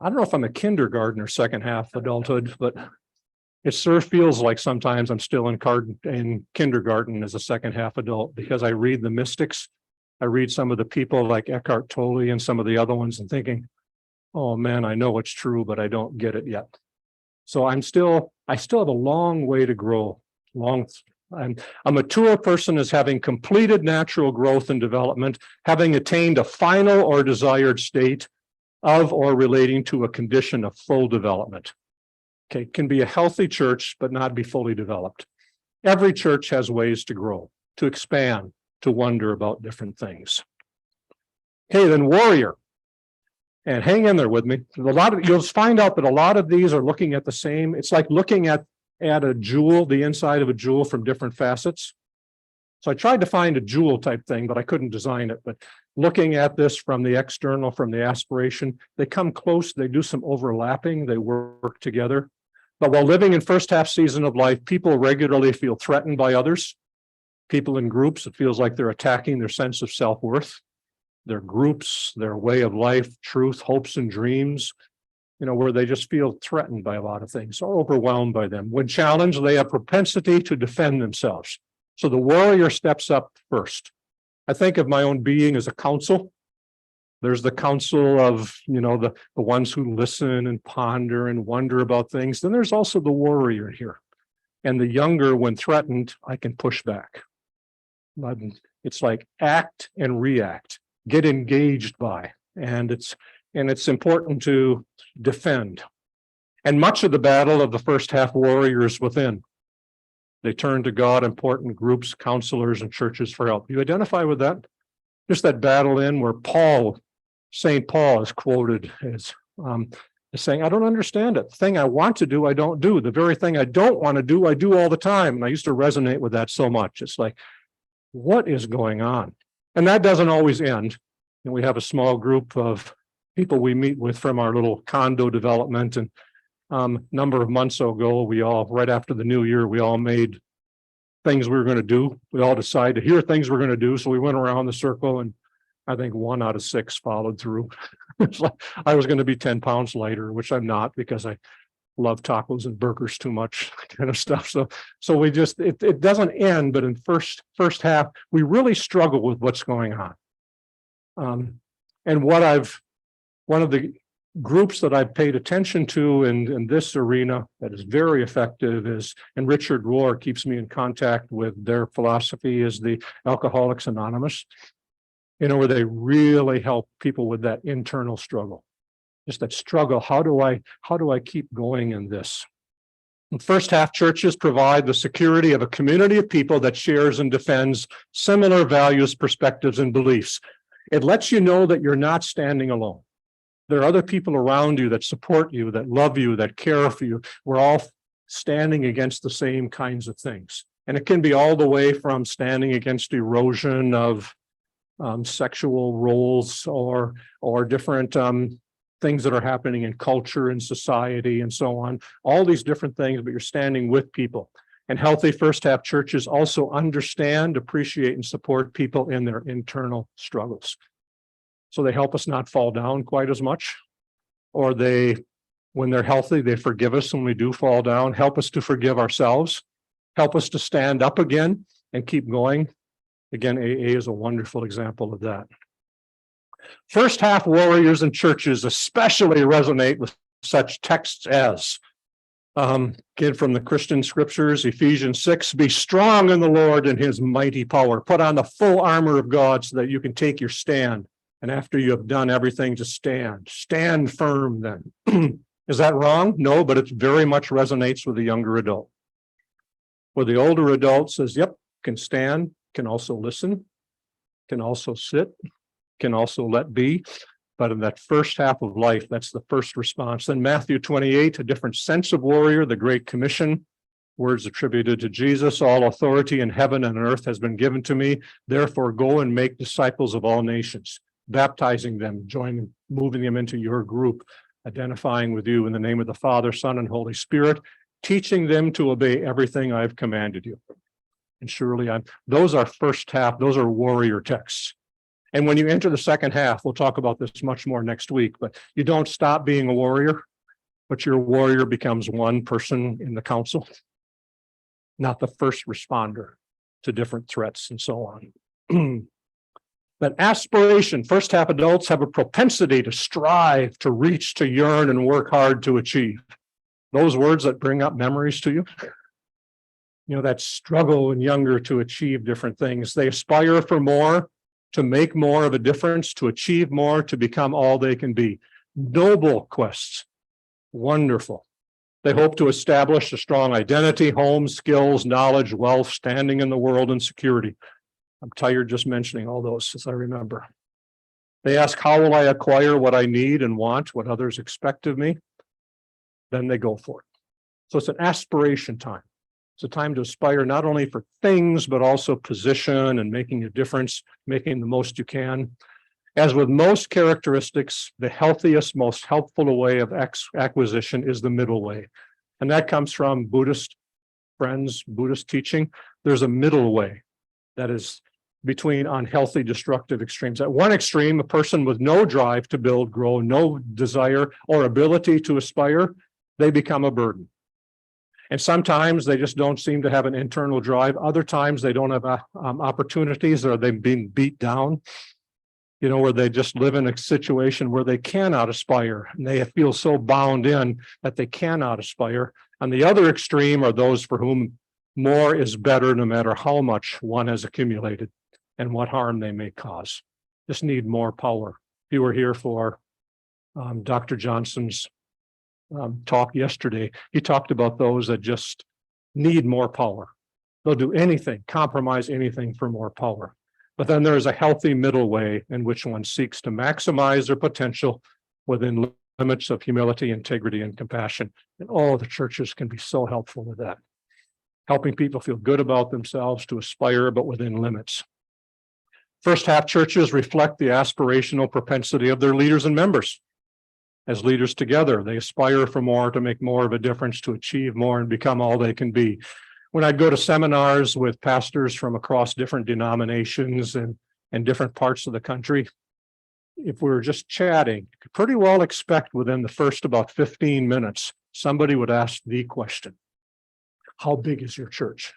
I don't know if I'm a kindergarten or second half adulthood, but it sure feels like sometimes I'm still in kindergarten as a second half adult, because I read the mystics. I read some of the people like Eckhart Tolle and some of the other ones and thinking, oh man, I know it's true, but I don't get it yet. So I still have a long way to grow. A mature person is having completed natural growth and development, having attained a final or desired state of or relating to a condition of full development. Okay, can be a healthy church, but not be fully developed. Every church has ways to grow, to expand, to wonder about different things. Okay, then warrior. And hang in there with me. You'll find out that a lot of these are looking at the same. It's like looking at a jewel, the inside of a jewel from different facets. So I tried to find a jewel type thing, but I couldn't design it. But looking at this from the external, from the aspiration, they come close, they do some overlapping, they work together. But while living in first half season of life, people regularly feel threatened by others. People in groups, it feels like they're attacking their sense of self-worth, their groups, their way of life, truth, hopes, and dreams, where they just feel threatened by a lot of things or overwhelmed by them. When challenged, they have propensity to defend themselves. So the warrior steps up first. I think of my own being as a council. There's the council of, the ones who listen and ponder and wonder about things. Then there's also the warrior here. And the younger, when threatened, I can push back. It's like act and react, get engaged by, and it's important to defend. And much of the battle of the first half warrior is within. They turn to God, important groups, counselors, and churches for help. You identify with that? Just that battle in where St. Paul is quoted as saying, I don't understand it. The thing I want to do, I don't do. The very thing I don't want to do, I do all the time. And I used to resonate with that so much. It's like, what is going on? And that doesn't always end. And we have a small group of people we meet with from our little condo development. And number of months ago, right after the new year, we all made things we were going to do. We all decided, here are things we're going to do. So we went around the circle, and I think 1 out of 6 followed through. It's like I was going to be 10 pounds lighter, which I'm not, because I love tacos and burgers too much, kind of stuff. So we just, it doesn't end, but in first half, we really struggle with what's going on. And one of the groups that I've paid attention to in this arena that is very effective is, and Richard Rohr keeps me in contact with their philosophy, is the Alcoholics Anonymous, where they really help people with that internal struggle. Just that struggle. How do I keep going in this? And first half churches provide the security of a community of people that shares and defends similar values, perspectives, and beliefs. It lets you know that you're not standing alone. There are other people around you that support you, that love you, that care for you. We're all standing against the same kinds of things. And it can be all the way from standing against erosion of sexual roles or different things that are happening in culture and society and so on, all these different things, but you're standing with people. And healthy first half churches also understand, appreciate, and support people in their internal struggles. So they help us not fall down quite as much, or when they're healthy, they forgive us when we do fall down, help us to forgive ourselves, help us to stand up again and keep going. Again, AA is a wonderful example of that. First half warriors and churches especially resonate with such texts as, again, from the Christian scriptures, Ephesians 6, be strong in the Lord and his mighty power. Put on the full armor of God so that you can take your stand. And after you have done everything, to stand firm then. Is that wrong? No, but it very much resonates with the younger adult. Where the older adult says, yep, can stand, can also listen, can also sit, can also let be. But in that first half of life, that's the first response. Then Matthew 28, a different sense of warrior, the Great Commission, words attributed to Jesus, all authority in heaven and earth has been given to me. Therefore, go and make disciples of all nations, baptizing them, moving them into your group, identifying with you in the name of the Father, Son, and Holy Spirit, teaching them to obey everything I've commanded you. And surely those are first half, those are warrior texts. And when you enter the second half, we'll talk about this much more next week, but you don't stop being a warrior, but your warrior becomes one person in the council, not the first responder to different threats and so on. But aspiration, first half adults have a propensity to strive, to reach, to yearn, and work hard to achieve. Those words that bring up memories to you, that struggle in younger to achieve different things. They aspire for more, to make more of a difference, to achieve more, to become all they can be. Noble quests, wonderful. They hope to establish a strong identity, home, skills, knowledge, wealth, standing in the world, and security. I'm tired just mentioning all those as I remember. They ask, how will I acquire what I need and want, what others expect of me? Then they go for it. So it's an aspiration time. It's a time to aspire not only for things, but also position and making a difference, making the most you can. As with most characteristics, the healthiest, most helpful way of acquisition is the middle way. And that comes from Buddhist friends, Buddhist teaching. There's a middle way that is between unhealthy, destructive extremes. At one extreme, a person with no drive to build, grow, no desire or ability to aspire, they become a burden. And sometimes they just don't seem to have an internal drive. Other times they don't have opportunities, or they've been beat down, where they just live in a situation where they cannot aspire and they feel so bound in that they cannot aspire. On the other extreme are those for whom more is better, no matter how much one has accumulated and what harm they may cause. Just need more power. If you were here for Dr. Johnson's talk yesterday, he talked about those that just need more power. They'll do anything, compromise anything for more power. But then there is a healthy middle way in which one seeks to maximize their potential within limits of humility, integrity, and compassion. And all the churches can be so helpful with that. Helping people feel good about themselves, to aspire, but within limits. First half churches reflect the aspirational propensity of their leaders and members. As leaders together, they aspire for more, to make more of a difference, to achieve more, and become all they can be. When I'd go to seminars with pastors from across different denominations and different parts of the country, if we were just chatting, you could pretty well expect within the first about 15 minutes, somebody would ask the question, how big is your church?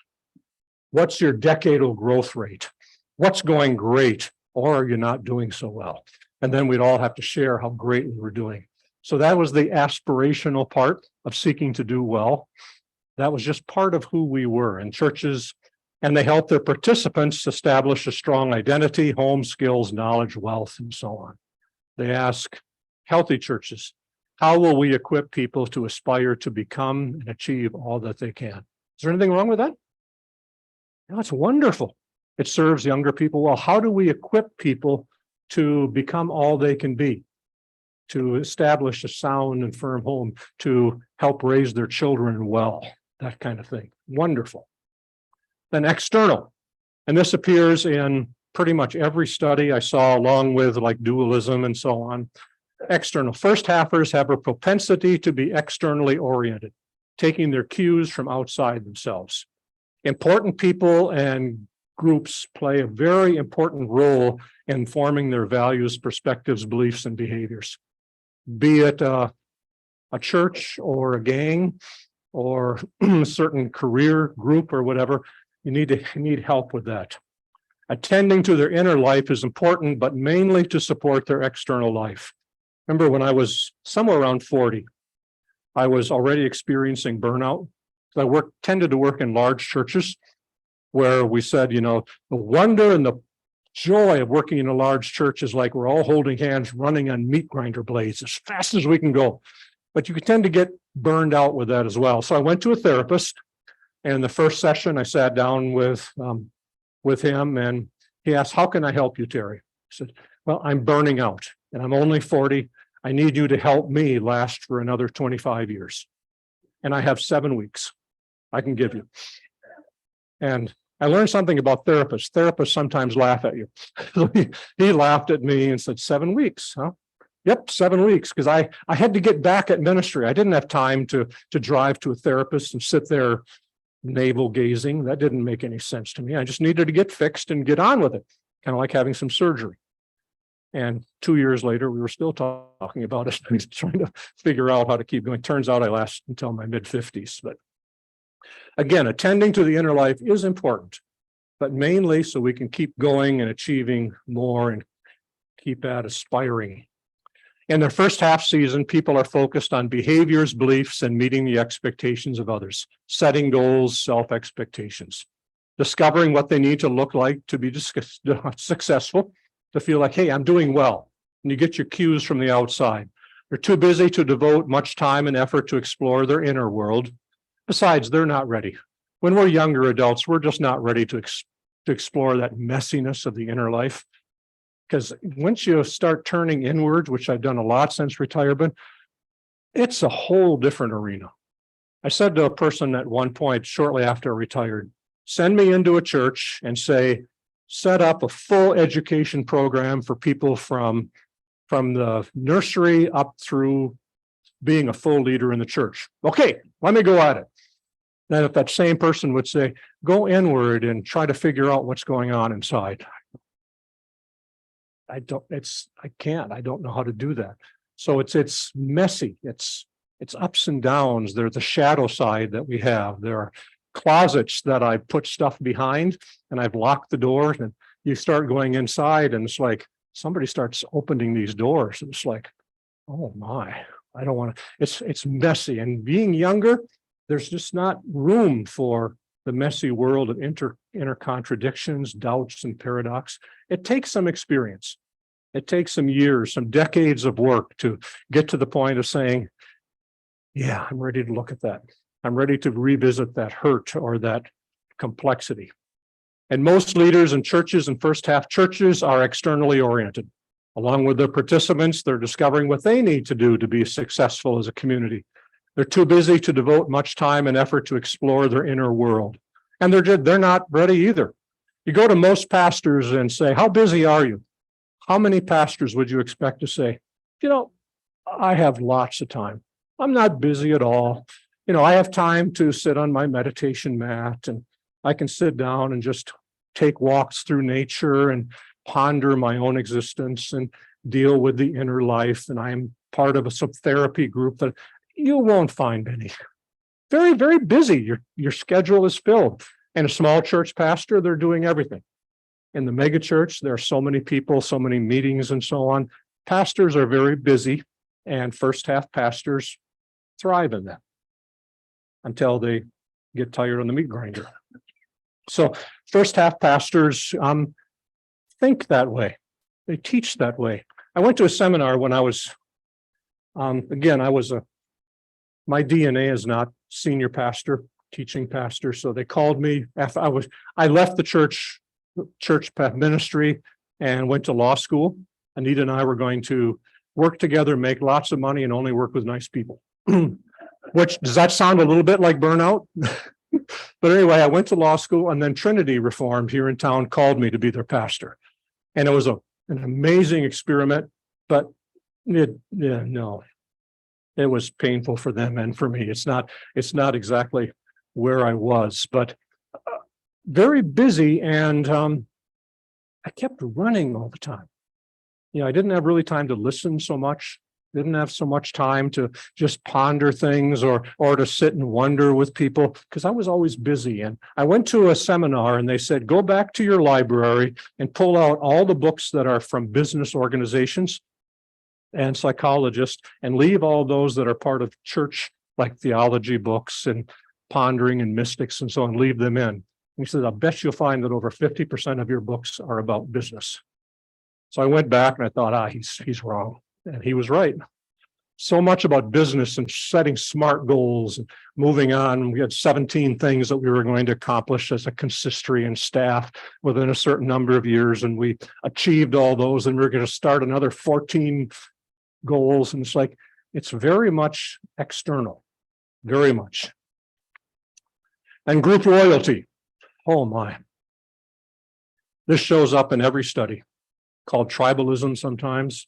What's your decadal growth rate? What's going great? Or are you not doing so well? And then we'd all have to share how great we were doing. So that was the aspirational part of seeking to do well. That was just part of who we were in churches, and they helped their participants establish a strong identity, home, skills, knowledge, wealth, and so on. They ask healthy churches, how will we equip people to aspire to become and achieve all that they can? Is there anything wrong with that? No, it's wonderful. It serves younger people well. How do we equip people to become all they can be, to establish a sound and firm home, to help raise their children well, that kind of thing. Wonderful. Then external, and this appears in pretty much every study I saw, along with like dualism and so on. External. First halfers have a propensity to be externally oriented, taking their cues from outside themselves. Important people and groups play a very important role in forming their values, perspectives, beliefs, and behaviors. Be it a church or a gang or a certain career group or whatever, you need help with that. Attending to their inner life is important, but mainly to support their external life. Remember when I was somewhere around 40, I was already experiencing burnout. I tended to work in large churches where we said, the wonder and the joy of working in a large church is like we're all holding hands running on meat grinder blades as fast as we can go. But you can tend to get burned out with that as well. So I went to a therapist, and in the first session I sat down with him, and he asked, "How can I help you, Terry?" I said, "Well, I'm burning out and I'm only 40. I need you to help me last for another 25 years. And I have 7 weeks I can give you." And I learned something about therapists. Therapists sometimes laugh at you. He laughed at me and said, 7 weeks, huh? Yep, 7 weeks, because I had to get back at ministry. I didn't have time to drive to a therapist and sit there navel gazing. That didn't make any sense to me. I just needed to get fixed and get on with it, kind of like having some surgery. And 2 years later, we were still talking about it, trying to figure out how to keep going. Turns out I last until my mid-50s. But again, attending to the inner life is important, but mainly so we can keep going and achieving more and keep at aspiring. In the first half season, people are focused on behaviors, beliefs, and meeting the expectations of others, setting goals, self-expectations, discovering what they need to look like to be successful, to feel like, hey, I'm doing well. And you get your cues from the outside. They're too busy to devote much time and effort to explore their inner world. Besides, they're not ready. When we're younger adults, we're just not ready to explore that messiness of the inner life. Because once you start turning inwards, which I've done a lot since retirement, it's a whole different arena. I said to a person at one point, shortly after I retired, send me into a church and say, set up a full education program for people from the nursery up through being a full leader in the church. Okay, let me go at it. Then if that same person would say, go inward and try to figure out what's going on inside. I don't know how to do that. So it's messy. It's ups and downs. There's the shadow side that we have. There are closets that I put stuff behind, and I've locked the door, and you start going inside, and it's like somebody starts opening these doors, and it's like, oh my, I don't want to. It's messy. And being younger, there's just not room for the messy world of inner contradictions, doubts, and paradox. It takes some experience. It takes some years, some decades of work to get to the point of saying, yeah, I'm ready to look at that. I'm ready to revisit that hurt or that complexity. And most leaders in churches and first half churches are externally oriented. Along with their participants, they're discovering what they need to do to be successful as a community. They're too busy to devote much time and effort to explore their inner world. And they're not ready either. You go to most pastors and say, how busy are you? How many pastors would you expect to say, I have lots of time. I'm not busy at all. I have time to sit on my meditation mat, and I can sit down and just take walks through nature and ponder my own existence and deal with the inner life. And I'm part of a therapy group that you won't find any. Very, very busy. Your schedule is filled. And a small church pastor, they're doing everything. In the mega church, there are so many people, so many meetings and so on. Pastors are very busy, and first half pastors thrive in that until they get tired on the meat grinder. So first half pastors think that way. They teach that way. I went to a seminar when I was, my DNA is not senior pastor, teaching pastor. So they called me after I left the church ministry and went to law school. Anita and I were going to work together, make lots of money, and only work with nice people. Which, does that sound a little bit like burnout? But anyway, I went to law school, and then Trinity Reformed here in town called me to be their pastor. And it was an amazing experiment, but it was painful for them and for me. It's not exactly where I was, but very busy, and I kept running all the time. I didn't have really time to listen so much. Didn't have so much time to just ponder things or to sit and wonder with people, because I was always busy. And I went to a seminar and they said, go back to your library and pull out all the books that are from business organizations and psychologists, and leave all those that are part of church, like theology books and pondering and mystics and so on, leave them in. He said, I bet you'll find that over 50% of your books are about business. So I went back and I thought, he's wrong. And he was right. So much about business and setting smart goals and moving on. We had 17 things that we were going to accomplish as a consistory and staff within a certain number of years. And we achieved all those, and we were going to start another 14 goals. And it's very much external, very much. And group loyalty. Oh my. This shows up in every study, called tribalism sometimes.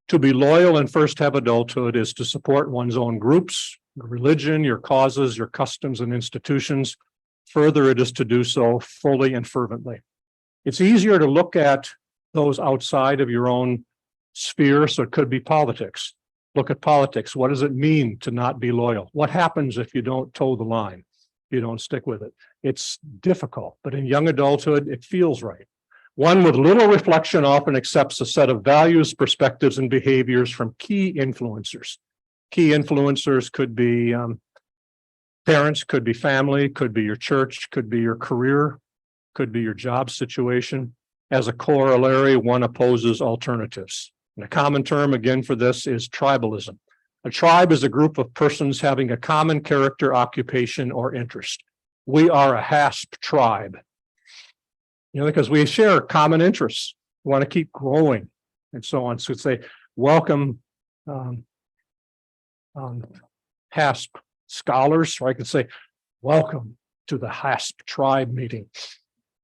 To be loyal in first half adulthood is to support one's own groups, your religion, your causes, your customs and institutions. Further, it is to do so fully and fervently. It's easier to look at those outside of your own sphere, so it could be politics. Look at politics. What does it mean to not be loyal? What happens if you don't toe the line? You don't stick with it. It's difficult, but in young adulthood, it feels right. One with little reflection often accepts a set of values, perspectives, and behaviors from key influencers. Key influencers could be parents, could be family, could be your church, could be your career, could be your job situation. As a corollary, one opposes alternatives. And a common term, again, for this is tribalism. A tribe is a group of persons having a common character, occupation, or interest. We are a HASP tribe. Because we share common interests, we want to keep growing and so on. So say, welcome HASP scholars, or I could say, welcome to the HASP tribe meeting.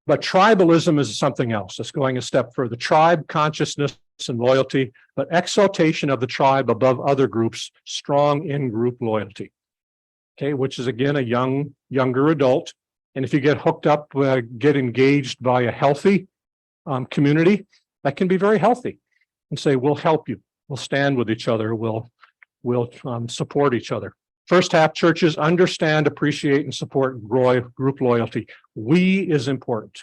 But tribalism is something else. It's going a step further. Tribe consciousness and loyalty, but exaltation of the tribe above other groups, strong in-group loyalty. Okay, which is again a younger adult. And if you get hooked up, get engaged by a healthy community, that can be very healthy. And say, we'll help you. We'll stand with each other. We'll support each other. First half churches understand, appreciate, and support group loyalty. We is important.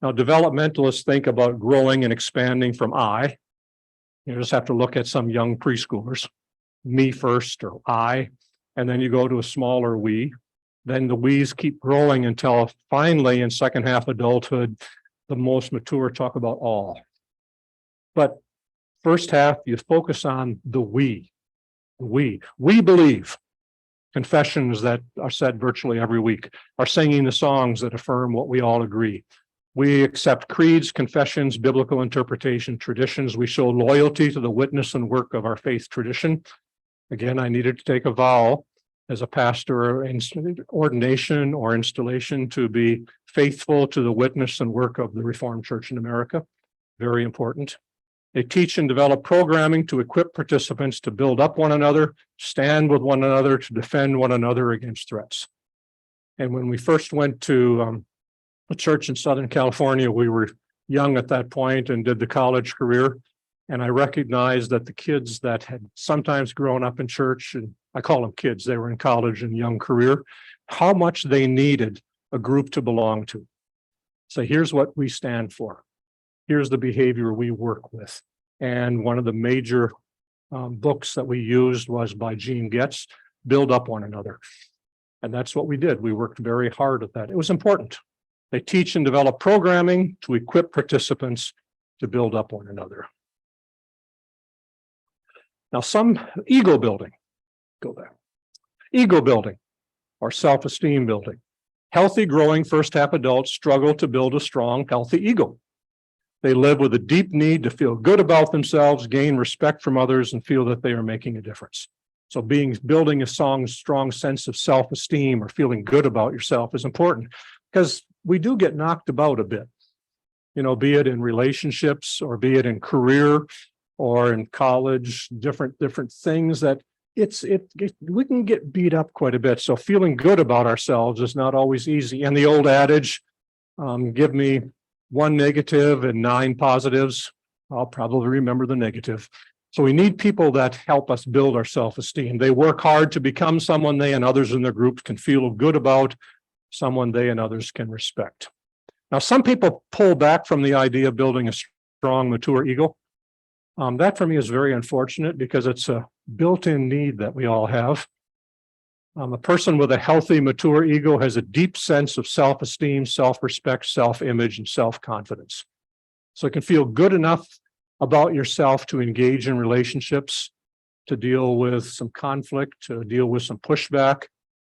Now, developmentalists think about growing and expanding from I. You just have to look at some young preschoolers. Me first, or I, and then you go to a smaller we. Then the we's keep growing until finally in second half adulthood, the most mature talk about all. But first half, you focus on the we. We believe. Confessions that are said virtually every week, are singing the songs that affirm what we all agree. We accept creeds, confessions, biblical interpretation, traditions. We show loyalty to the witness and work of our faith tradition. Again, I needed to take a vow as a pastor, ordination or installation, to be faithful to the witness and work of the Reformed Church in America. Very important. They teach and develop programming to equip participants to build up one another, stand with one another, to defend one another against threats. And when we first went to a church in Southern California, we were young at that point and did the college career. And I recognized that the kids that had sometimes grown up in church, and I call them kids, they were in college and young career, how much they needed a group to belong to. So here's what we stand for. Here's the behavior we work with. And one of the major books that we used was by Gene Getz, Build Up One Another. And that's what we did. We worked very hard at that. It was important. They teach and develop programming to equip participants to build up one another. Now, some ego building, go there. Ego building or self-esteem building. Healthy, growing first half adults struggle to build a strong, healthy ego. They live with a deep need to feel good about themselves, gain respect from others, and feel that they are making a difference. So building a strong sense of self-esteem or feeling good about yourself is important, because we do get knocked about a bit, be it in relationships or be it in career or in college, different things that we can get beat up quite a bit. So feeling good about ourselves is not always easy. And the old adage, give me one negative and 9 positives, I'll probably remember the negative. So we need people that help us build our self-esteem. They work hard to become someone they and others in their group can feel good about, someone they and others can respect. Now, some people pull back from the idea of building a strong, mature ego. That for me is very unfortunate, because it's a built-in need that we all have. A person with a healthy, mature ego has a deep sense of self-esteem, self-respect, self-image, and self-confidence. So it can feel good enough about yourself to engage in relationships, to deal with some conflict, to deal with some pushback.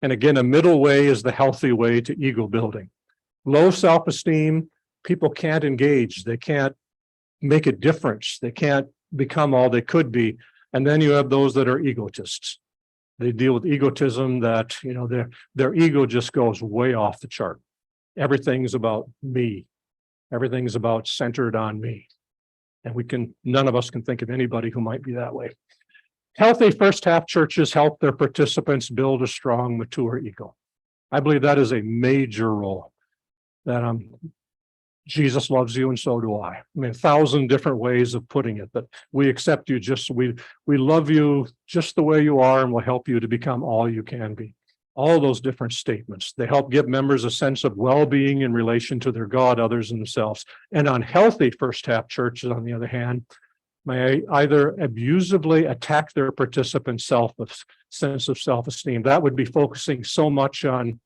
And again, a middle way is the healthy way to ego building. Low self-esteem, people can't engage. They can't make a difference. They can't become all they could be. And then you have those that are egotists. They deal with egotism that, their ego just goes way off the chart. Everything's about me. Everything's about centered on me. And none of us can think of anybody who might be that way. Healthy first half churches help their participants build a strong, mature ego. I believe that is a major role. That Jesus loves you and so do I. I mean, 1,000 different ways of putting it, but we accept you we love you just the way you are, and will help you to become all you can be. All those different statements, they help give members a sense of well-being in relation to their God, others, and themselves. And unhealthy first half churches, on the other hand, may either abusively attack their participants' sense of self-esteem. That would be focusing so much on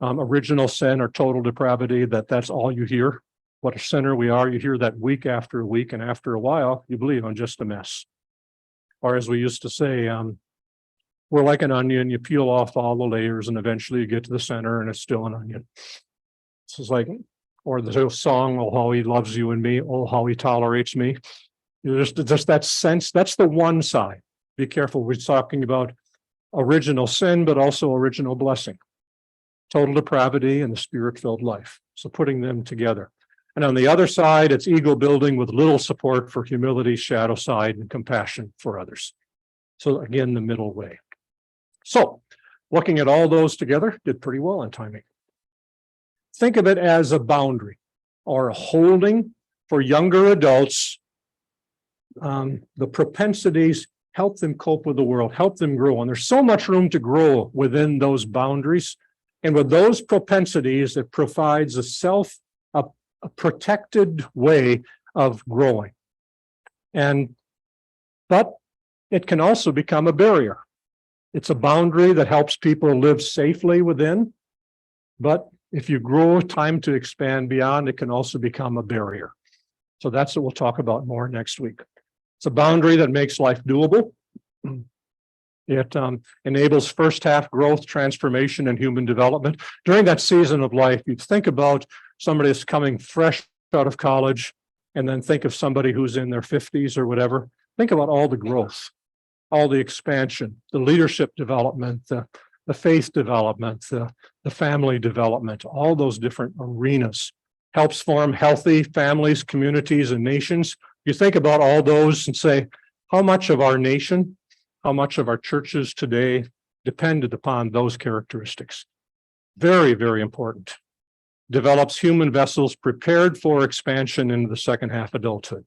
original sin or total depravity that's all you hear. What a sinner we are. You hear that week after week, and after a while, you believe I'm just a mess. Or as we used to say, we're like an onion. You peel off all the layers, and eventually you get to the center, and it's still an onion. This is like, or the song, "Oh, how he loves you and me. Oh, how he tolerates me." Just that sense. That's the one side. Be careful. We're talking about original sin, but also original blessing. Total depravity and the spirit-filled life. So putting them together. And on the other side, it's ego building with little support for humility, shadow side, and compassion for others. So again, the middle way. So looking at all those together, did pretty well on timing. Think of it as a boundary or a holding for younger adults. The propensities help them cope with the world, help them grow. And there's so much room to grow within those boundaries. And with those propensities, it provides a protected way of growing. But it can also become a barrier. It's a boundary that helps people live safely within. But if you grow time to expand beyond, it can also become a barrier. So that's what we'll talk about more next week. It's a boundary that makes life doable. It enables first half growth, transformation, and human development. During that season of life, you think about somebody that's coming fresh out of college, and then think of somebody who's in their 50s or whatever. Think about all the growth, all the expansion, the leadership development, the faith development, the family development, all those different arenas. Helps form healthy families, communities, and nations. You think about all those and say, how much of our nation, how much of our churches today depended upon those characteristics? Very, very important. Develops human vessels prepared for expansion into the second half adulthood.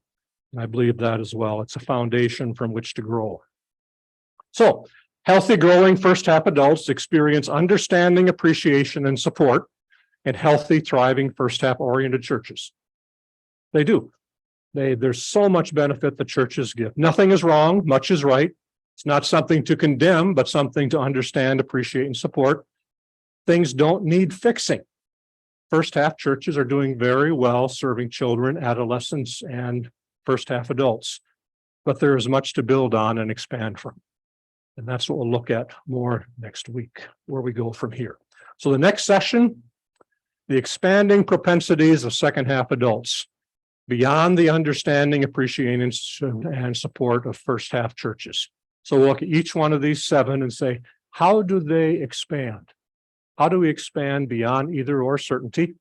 And I believe that as well. It's a foundation from which to grow. So, healthy, growing first half adults experience understanding, appreciation, and support in healthy, thriving first half oriented churches. They do. There's so much benefit the churches give. Nothing is wrong, much is right. It's not something to condemn, but something to understand, appreciate, and support. Things don't need fixing. First half churches are doing very well serving children, adolescents, and first half adults. But there is much to build on and expand from. And that's what we'll look at more next week, where we go from here. So the next session, the expanding propensities of second half adults. beyond the understanding, appreciation, and support of first half churches. So we'll look at each one of these 7 and say, how do they expand? How do we expand beyond either or certainty?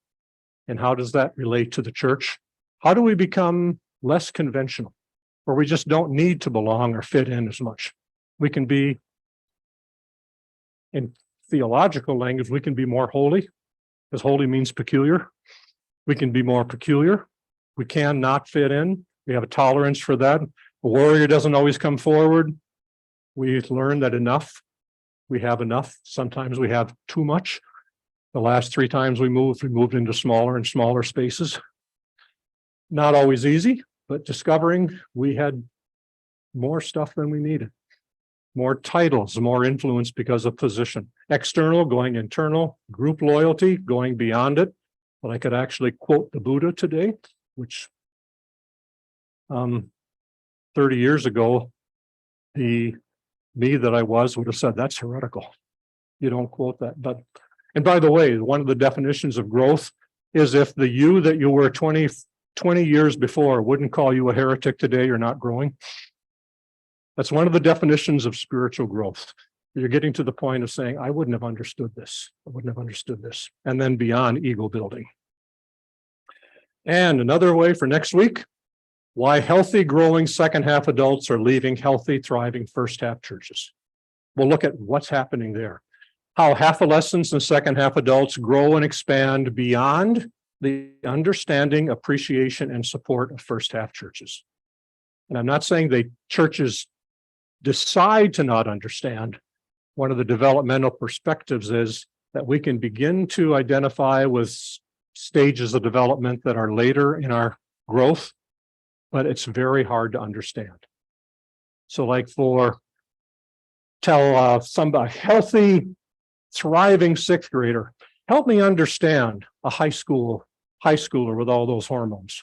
And how does that relate to the church? How do we become less conventional, where we just don't need to belong or fit in as much? We can be, in theological language, we can be more holy, because holy means peculiar. We can be more peculiar. We can not fit in. We have a tolerance for that. A warrior doesn't always come forward. We learn that enough. We have enough. Sometimes we have too much. The last 3 times we moved into smaller and smaller spaces. Not always easy, but discovering we had more stuff than we needed. More titles, more influence because of position. External, going internal, group loyalty, going beyond it. But I could actually quote the Buddha today, which 30 years ago, the me that I was would have said, that's heretical. You don't quote that. But, and by the way, one of the definitions of growth is if the you that you were 20 years before wouldn't call you a heretic today, you're not growing. That's one of the definitions of spiritual growth. You're getting to the point of saying, I wouldn't have understood this. I wouldn't have understood this. And then beyond ego building. And another way for next week, why healthy, growing second half adults are leaving healthy, thriving first half churches. We'll look at what's happening there. How half adolescents and second half adults grow and expand beyond the understanding, appreciation, and support of first half churches. And I'm not saying the churches decide to not understand. One of the developmental perspectives is that we can begin to identify with stages of development that are later in our growth, but it's very hard to understand. So like tell somebody, healthy, thriving 6th grader, help me understand a high schooler with all those hormones.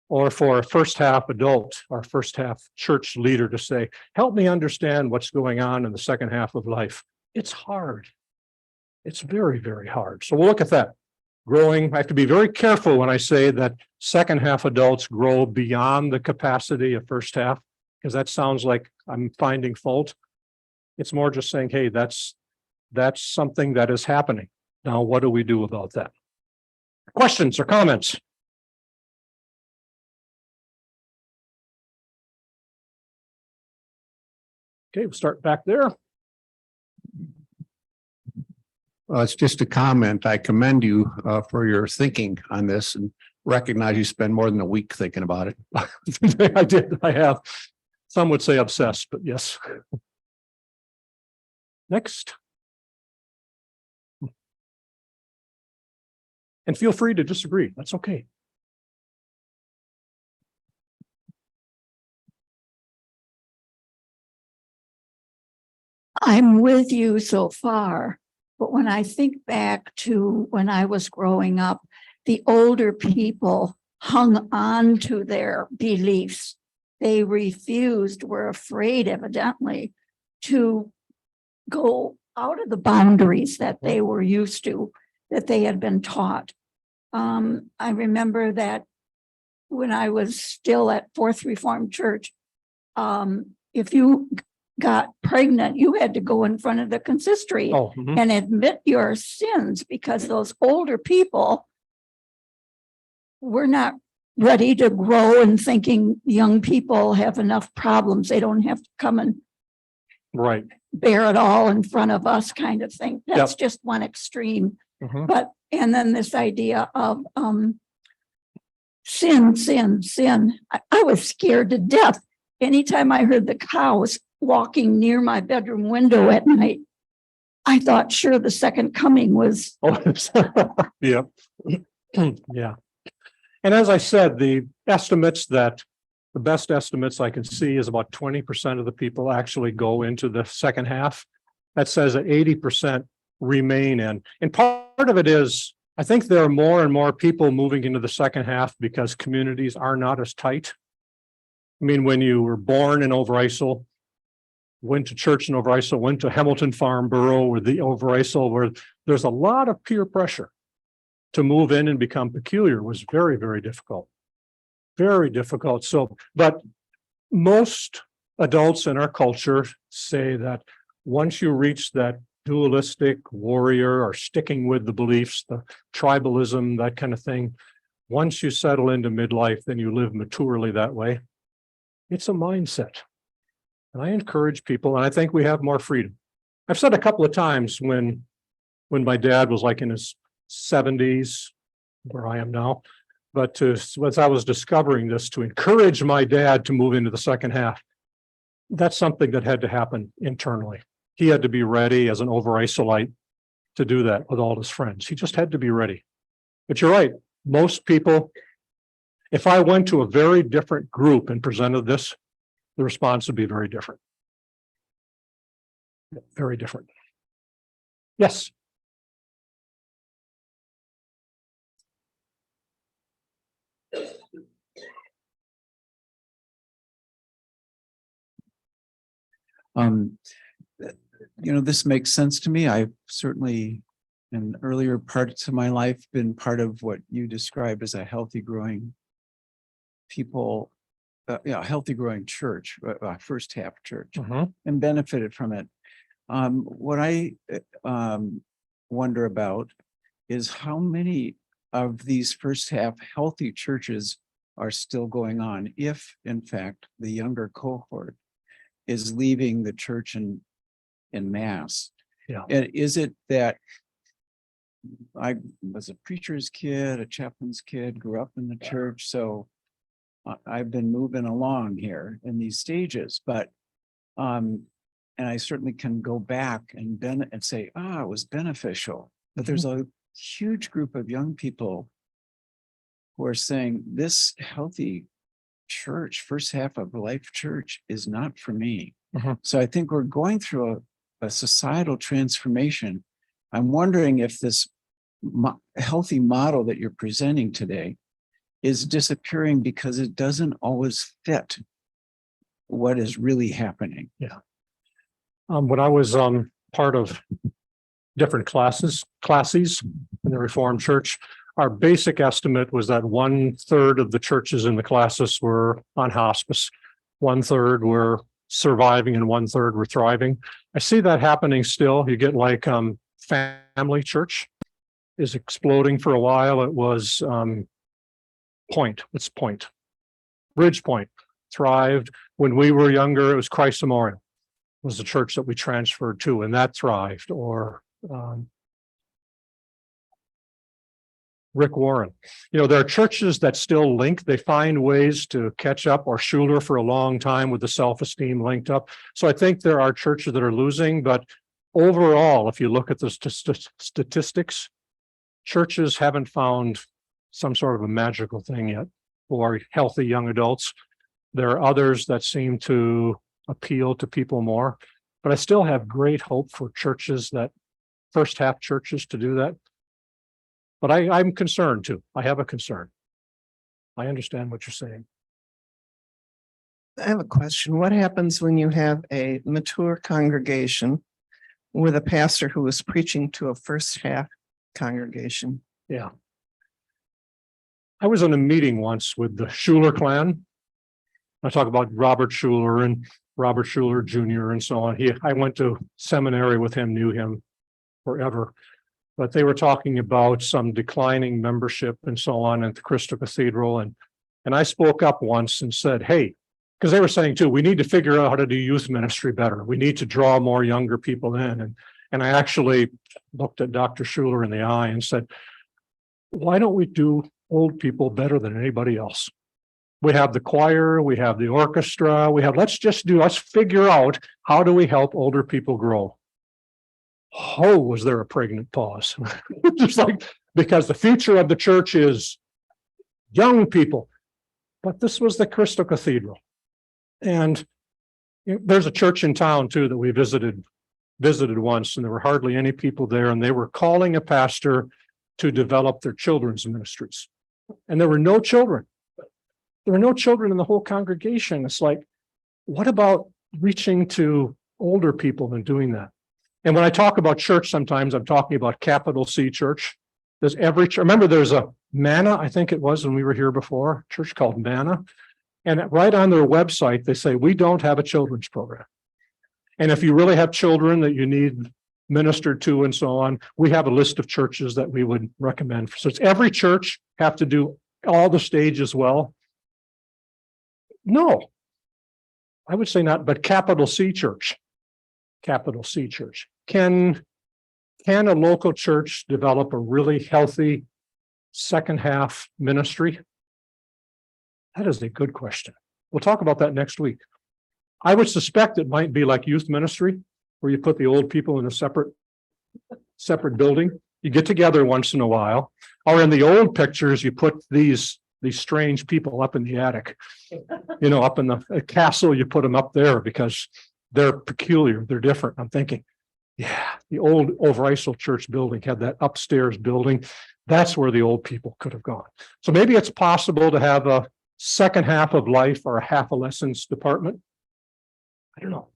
Or for a first half adult or first half church leader to say, help me understand what's going on in the second half of life. It's hard. It's very, very hard. So we'll look at that. Growing, I have to be very careful when I say that second half adults grow beyond the capacity of first half, because that sounds like I'm finding fault. It's more just saying, hey, that's something that is happening. Now, what do we do about that? Questions or comments? Okay, we'll start back there. Well, it's just a comment. I commend you for your thinking on this and recognize you spend more than a week thinking about it. I did. I have. Some would say obsessed, but yes. Next. And feel free to disagree. That's okay. I'm with you so far, but when I think back to when I was growing up, the older people hung on to their beliefs. They refused, were afraid, evidently, to go out of the boundaries that they were used to, that they had been taught. I remember that when I was still at Fourth Reformed Church, if you got pregnant, you had to go in front of the consistory and admit your sins, because those older people were not ready to grow and thinking young people have enough problems. They don't have to come and bear it all in front of us, kind of thing. That's just one extreme. But, and then this idea of sin. I was scared to death. Anytime I heard the cows walking near my bedroom window at night, I thought sure the second coming was. Yeah. Yeah. And as I said, the best estimates I can see is about 20% of the people actually go into the second half. That says that 80% remain in. And part of it is, I think there are more and more people moving into the second half because communities are not as tight. I mean, when you were born in Overijssel, went to church in Overijssel, went to Hamilton Farm Borough or the Overijssel, where there's a lot of peer pressure. to move in and become peculiar was very, very difficult. Very difficult. So, but most adults in our culture say that once you reach that dualistic warrior or sticking with the beliefs, the tribalism, that kind of thing, once you settle into midlife, then you live maturely that way. It's a mindset. And I encourage people, and I think we have more freedom. I've said a couple of times when my dad was like in his 70s, where I am now, but as I was discovering this, to encourage my dad to move into the second half, that's something that had to happen internally. He had to be ready as an over-isolite to do that with all his friends. He just had to be ready. But you're right, most people, if I went to a very different group and presented this, the response would be very different. Very different. Yes. This makes sense to me. I've certainly in earlier parts of my life been part of what you described as a healthy growing people, healthy growing church, first half church, and benefited from it. What I wonder about is how many of these first half healthy churches are still going on, if in fact the younger cohort is leaving the church in mass. Yeah. And is it that I was a preacher's kid, a chaplain's kid, grew up in the church, so I've been moving along here in these stages, but and I certainly can go back and say, it was beneficial. But there's a huge group of young people who are saying this healthy church, first half of life church, is not for me. So I think we're going through a societal transformation. I'm wondering if this healthy model that you're presenting today is disappearing because it doesn't always fit what is really happening. Yeah. When I was part of different classes in the Reformed Church, our basic estimate was that 1/3 of the churches in the classes were on hospice, 1/3 were surviving, and 1/3 were thriving. I see that happening still. You get like family church is exploding. For a while it was Bridge Point thrived. When we were younger, it was Christ Memorial was the church that we transferred to, and that thrived. Or Rick Warren. There are churches that still link. They find ways to catch up, or Schuler for a long time with the self-esteem linked up. So I think there are churches that are losing, but overall, if you look at the statistics, churches haven't found some sort of a magical thing yet for healthy young adults. There are others that seem to appeal to people more, but I still have great hope for churches, that first half churches, to do that. But I'm concerned too. I have a concern. I understand what you're saying. I have a question. What happens when you have a mature congregation with a pastor who is preaching to a first half congregation? Yeah. I was in a meeting once with the Schuler clan. I talk about Robert Schuler and Robert Schuler Jr. and so on. I went to seminary with him, knew him forever. But they were talking about some declining membership and so on at the Crystal Cathedral. And I spoke up once and said, hey, because they were saying too, we need to figure out how to do youth ministry better. We need to draw more younger people in. And I actually looked at Dr. Schuler in the eye and said, why don't we do old people better than anybody else? We have the choir, we have the orchestra, let's figure out how do we help older people grow. Oh, was there a pregnant pause? Just like, because the future of the church is young people. But this was the Crystal Cathedral. And there's a church in town too that we visited once, and there were hardly any people there, and they were calling a pastor to develop their children's ministries. And there were no children. There were no children in the whole congregation. It's like, what about reaching to older people and doing that? And when I talk about church, sometimes I'm talking about capital C church, Does every, remember there's a Manna, I think it was when we were here before, a church called Manna. And right on their website, they say, we don't have a children's program. And if you really have children that you need ministered to and so on, we have a list of churches that we would recommend. So it's every church have to do all the stages well? No. I would say not, but capital C church. Capital C church. Can a local church develop a really healthy second half ministry? That is a good question. We'll talk about that next week. I would suspect it might be like youth ministry, where you put the old people in a separate building. You get together once in a while, or in the old pictures, you put these strange people up in the attic, up in the castle, you put them up there because they're peculiar, they're different. I'm thinking, yeah, the old Overijssel church building had that upstairs building. That's where the old people could have gone. So maybe it's possible to have a second half of life or a half a lessons department. I don't know.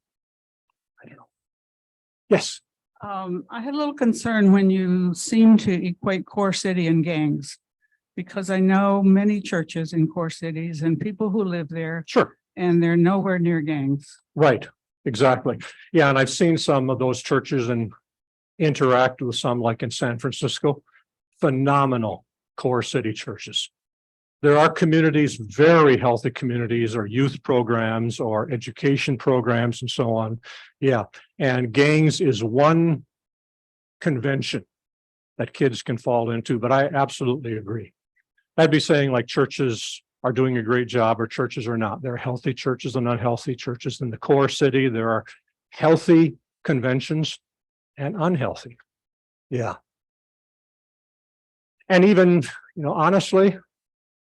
Yes. I had a little concern when you seem to equate Core City and gangs, because I know many churches in core cities and people who live there, Sure. and they're nowhere near gangs. Right. Exactly. Yeah. And I've seen some of those churches and interact with some, like in San Francisco. Phenomenal core city churches. There are communities, very healthy communities, or youth programs or education programs and so on. Yeah. And gangs is one convention that kids can fall into, but I absolutely agree. I'd be saying like churches are doing a great job or churches are not. There are healthy churches and unhealthy churches. In the core city, there are healthy conventions and unhealthy. Yeah. And even, honestly,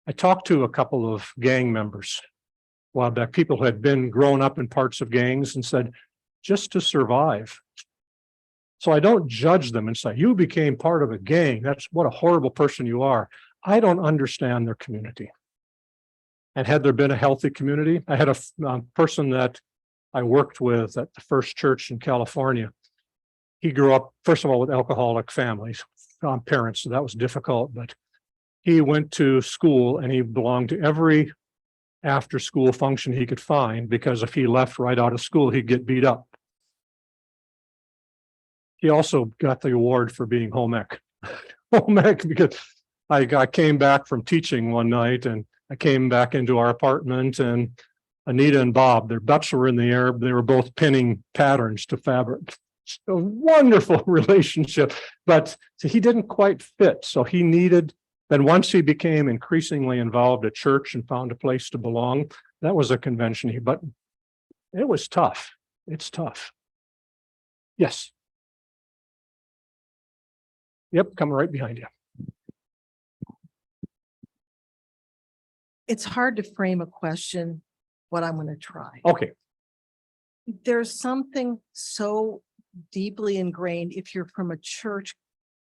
I talked to a couple of gang members a while back, people who had been grown up in parts of gangs and said, just to survive. So I don't judge them and say, you became part of a gang. That's what a horrible person you are. I don't understand their community. And had there been a healthy community, I had a person that I worked with at the First Church in California. He grew up, first of all, with alcoholic families, parents, so that was difficult, but he went to school and he belonged to every after school function he could find, because if he left right out of school, he'd get beat up. He also got the award for being home ec. Home ec, because I came back from teaching one night and I came back into our apartment and Anita and Bob, their butts were in the air. They were both pinning patterns to fabric. It's a wonderful relationship, but he didn't quite fit. So he needed, then once he became increasingly involved at church and found a place to belong, that was a convention. But it was tough. It's tough. Yes. Yep, coming right behind you. It's hard to frame a question, but I'm going to try. Okay. There's something so deeply ingrained, if you're from a church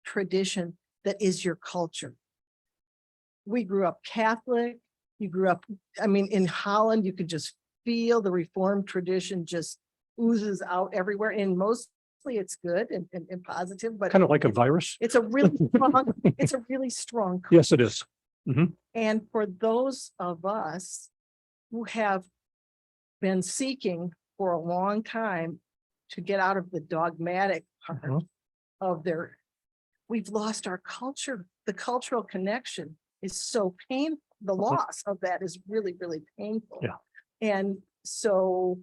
tradition, that is your culture. We grew up Catholic. You grew up, in Holland, you could just feel the Reformed tradition just oozes out everywhere. And mostly it's good and positive, but Kind of like a virus. it's a really strong, it's a really strong culture. Yes, it is. And for those of us who have been seeking for a long time to get out of the dogmatic part of we've lost our culture. The cultural connection is so painful. The loss of that is really, really painful. Yeah. And so,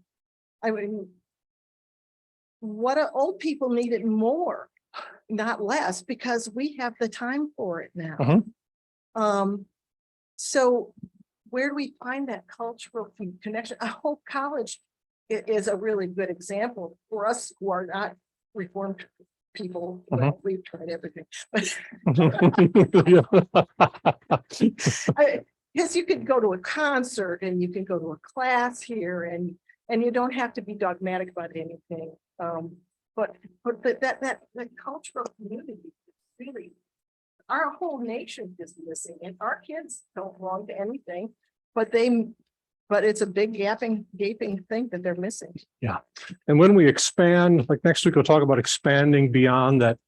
old people need it more, not less, because we have the time for it now. So where do we find that cultural connection? I hope college is a really good example for us who are not Reformed people. Well, we've tried everything, but because you could go to a concert and you can go to a class here and you don't have to be dogmatic about anything. But that cultural community really, our whole nation is missing, and our kids don't belong to anything, but it's a big gaping thing that they're missing. Yeah. And when we expand, like next week, we'll talk about expanding beyond that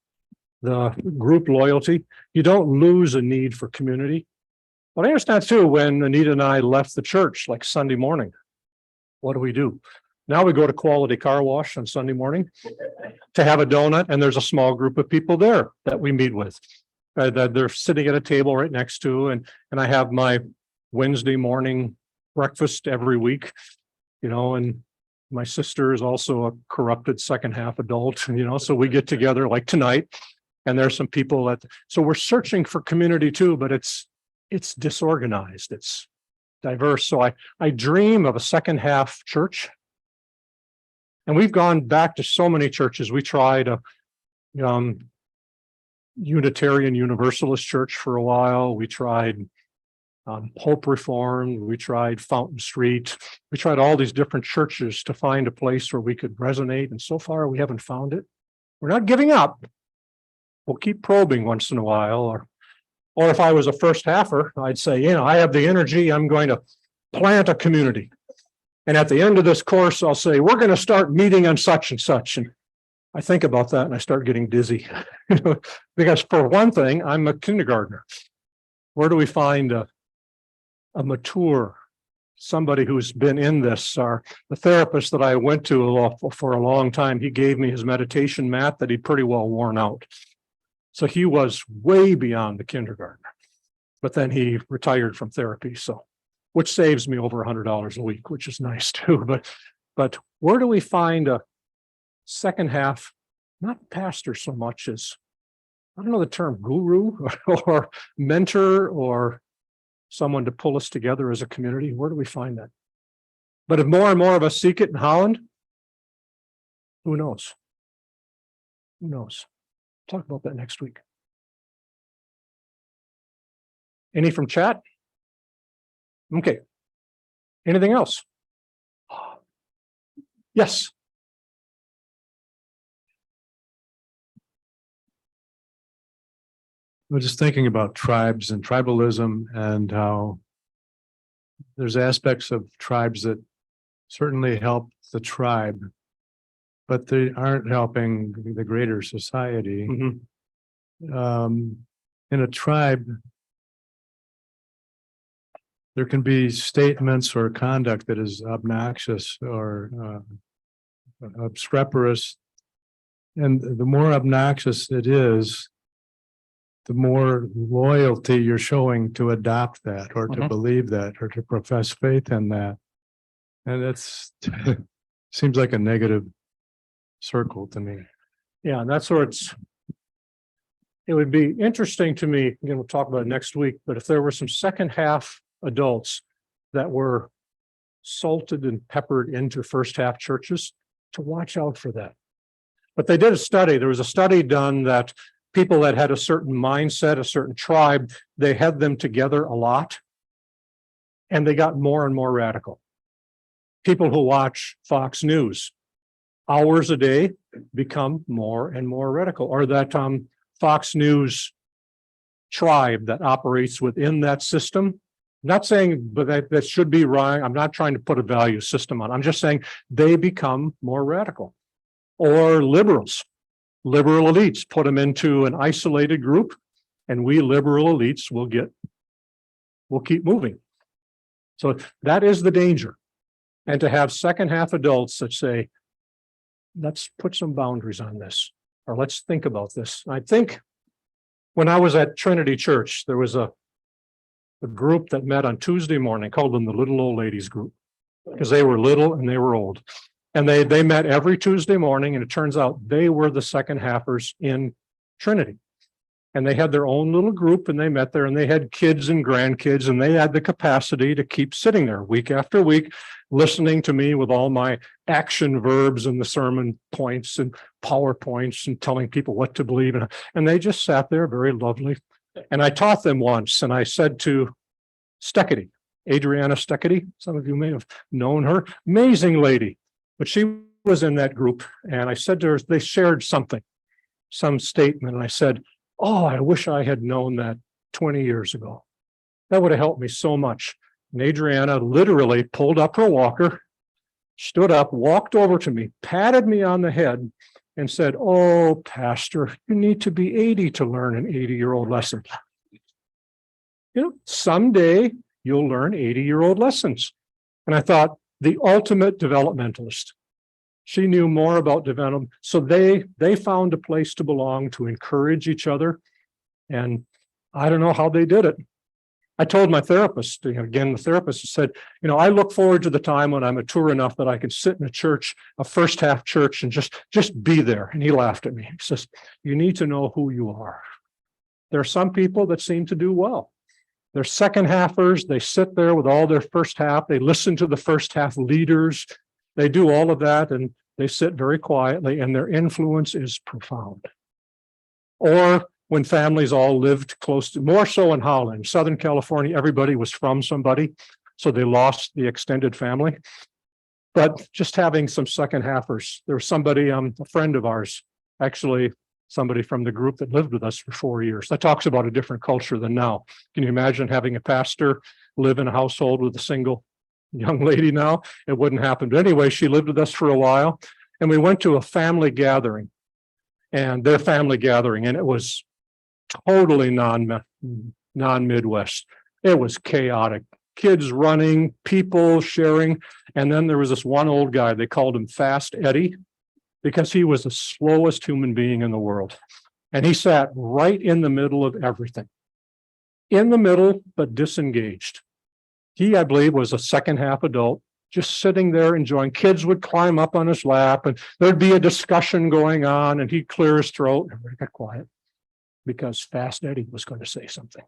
the group loyalty. You don't lose a need for community. But I understand too, when Anita and I left the church, like Sunday morning, what do? Now we go to Quality Car Wash on Sunday morning to have a donut, and there's a small group of people there that we meet with. That they're sitting at a table right next to, and I have my Wednesday morning breakfast every week, and my sister is also a corrupted second half adult, so we get together like tonight, and there's some people so we're searching for community too, but it's disorganized, it's diverse. So I dream of a second half church. And we've gone back to so many churches. We tried a Unitarian Universalist church for a while. We tried Hope Reformed. We tried Fountain Street. We tried all these different churches to find a place where we could resonate. And so far, we haven't found it. We're not giving up. We'll keep probing once in a while. Or if I was a first halfer, I'd say, I have the energy. I'm going to plant a community. And at the end of this course, I'll say, we're going to start meeting on such and such. And I think about that and I start getting dizzy. Because for one thing, I'm a kindergartner. Where do we find a mature, somebody who's been in this? Or the therapist that I went to for a long time, he gave me his meditation mat that he'd pretty well worn out. So he was way beyond the kindergartner. But then he retired from therapy. Which saves me over $100 a week, which is nice too. But where do we find a second half, not pastor so much as, I don't know the term, guru or mentor or someone to pull us together as a community? Where do we find that? But if more and more of us seek it in Holland, who knows? Who knows? Talk about that next week. Any from chat? Okay. Anything else? Yes. We're just thinking about tribes and tribalism and how there's aspects of tribes that certainly help the tribe, but they aren't helping the greater society. In a tribe, there can be statements or conduct that is obnoxious or obstreperous. And the more obnoxious it is, the more loyalty you're showing to adopt that or to believe that or to profess faith in that. And that's seems like a negative circle to me. Yeah, that's where it would be interesting to me, again, we'll talk about it next week, but if there were some second half adults that were salted and peppered into first half churches, to watch out for that. But they did a study. There was a study done that people that had a certain mindset, a certain tribe, they had them together a lot, and they got more and more radical. People who watch Fox News hours a day become more and more radical, or that Fox News tribe that operates within that system. I'm not saying but that should be wrong. I'm not trying to put a value system on. I'm just saying they become more radical. Or liberals, liberal elites, put them into an isolated group, and we liberal elites will keep moving. So that is the danger. And to have second half adults that say, let's put some boundaries on this, or let's think about this. I think when I was at Trinity Church, there was a group that met on Tuesday morning, called them the Little Old Ladies Group, because they were little and they were old. And they met every Tuesday morning, and it turns out they were the second halfers in Trinity. And they had their own little group, and they met there, and they had kids and grandkids, and they had the capacity to keep sitting there week after week, listening to me with all my action verbs and the sermon points and PowerPoints and telling people what to believe. And they just sat there, very lovely. And I taught them once, and I said to Steckety, Adriana Steckety, some of you may have known her, amazing lady, but she was in that group. And I said to her, they shared something, some statement. And I said, oh, I wish I had known that 20 years ago. That would have helped me so much. And Adriana literally pulled up her walker, stood up, walked over to me, patted me on the head, and said, "Oh, pastor, you need to be 80 to learn an 80-year-old lesson." Someday you'll learn 80-year-old lessons. And I thought, the ultimate developmentalist. She knew more about development. So they found a place to belong, to encourage each other. And I don't know how they did it. I told my therapist, again, the therapist said, I look forward to the time when I'm mature enough that I can sit in a church, a first half church, and just be there. And he laughed at me. He says, "You need to know who you are." There are some people that seem to do well. They're second halfers. They sit there with all their first half. They listen to the first half leaders. They do all of that, and they sit very quietly, and their influence is profound. Or when families all lived close to, more so in Holland, Southern California, everybody was from somebody, so they lost the extended family. But just having some second halfers, there was somebody, a friend of ours, actually somebody from the group that lived with us for 4 years. That talks about a different culture than now. Can you imagine having a pastor live in a household with a single young lady now? It wouldn't happen. But anyway, she lived with us for a while, and we went to a family gathering, and their family gathering, and it was totally non-Midwest. It was chaotic. Kids running, people sharing, and then there was this one old guy, they called him Fast Eddie, because he was the slowest human being in the world. And he sat right in the middle of everything. In the middle, but disengaged. He, I believe, was a second half adult, just sitting there enjoying. Kids would climb up on his lap, and there'd be a discussion going on, and he'd clear his throat. Everybody got quiet because Fast Eddie was going to say something.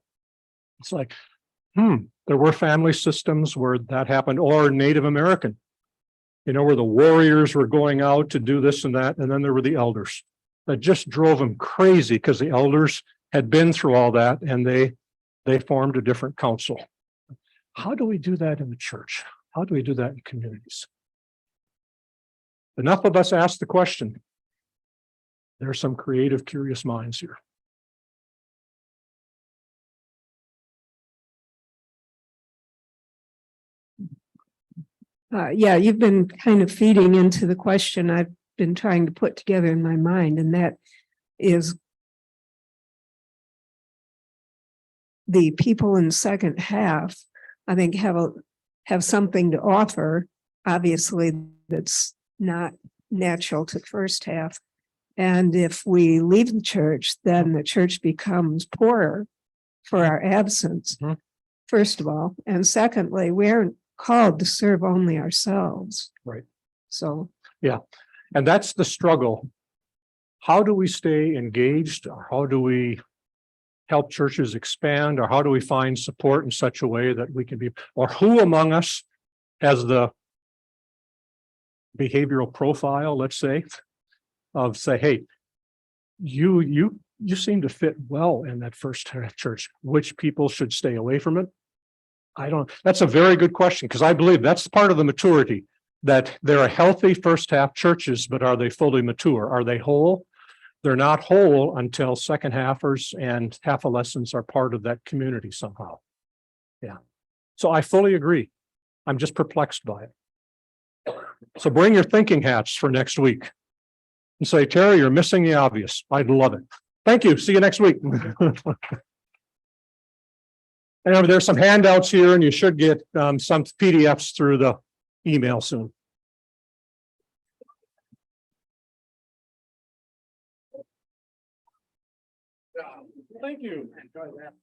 It's like, there were family systems where that happened, or Native American, where the warriors were going out to do this and that. And then there were the elders that just drove them crazy because the elders had been through all that, and they formed a different council. How do we do that in the church? How do we do that in communities? Enough of us ask the question. There are some creative, curious minds here. Yeah, you've been kind of feeding into the question I've been trying to put together in my mind, and that is the people in the second half, I think, have something to offer, obviously, that's not natural to the first half. And if we leave the church, then the church becomes poorer for our absence, first of all. And secondly, we're called to serve only ourselves. Right. So. Yeah. And that's the struggle. How do we stay engaged? Or how do we help churches expand? Or how do we find support in such a way that we can be, or who among us has the behavioral profile, let's say, of say, hey, you seem to fit well in that first church. Which people should stay away from it? That's a very good question, because I believe that's part of the maturity, that there are healthy first half churches, but are they fully mature? Are they whole? They're not whole until second halfers and half a lessons are part of that community somehow. Yeah. So I fully agree. I'm just perplexed by it. So bring your thinking hats for next week and say, Terry, you're missing the obvious. I'd love it. Thank you. See you next week. And there's some handouts here, and you should get some PDFs through the email soon. Thank you. Enjoy that.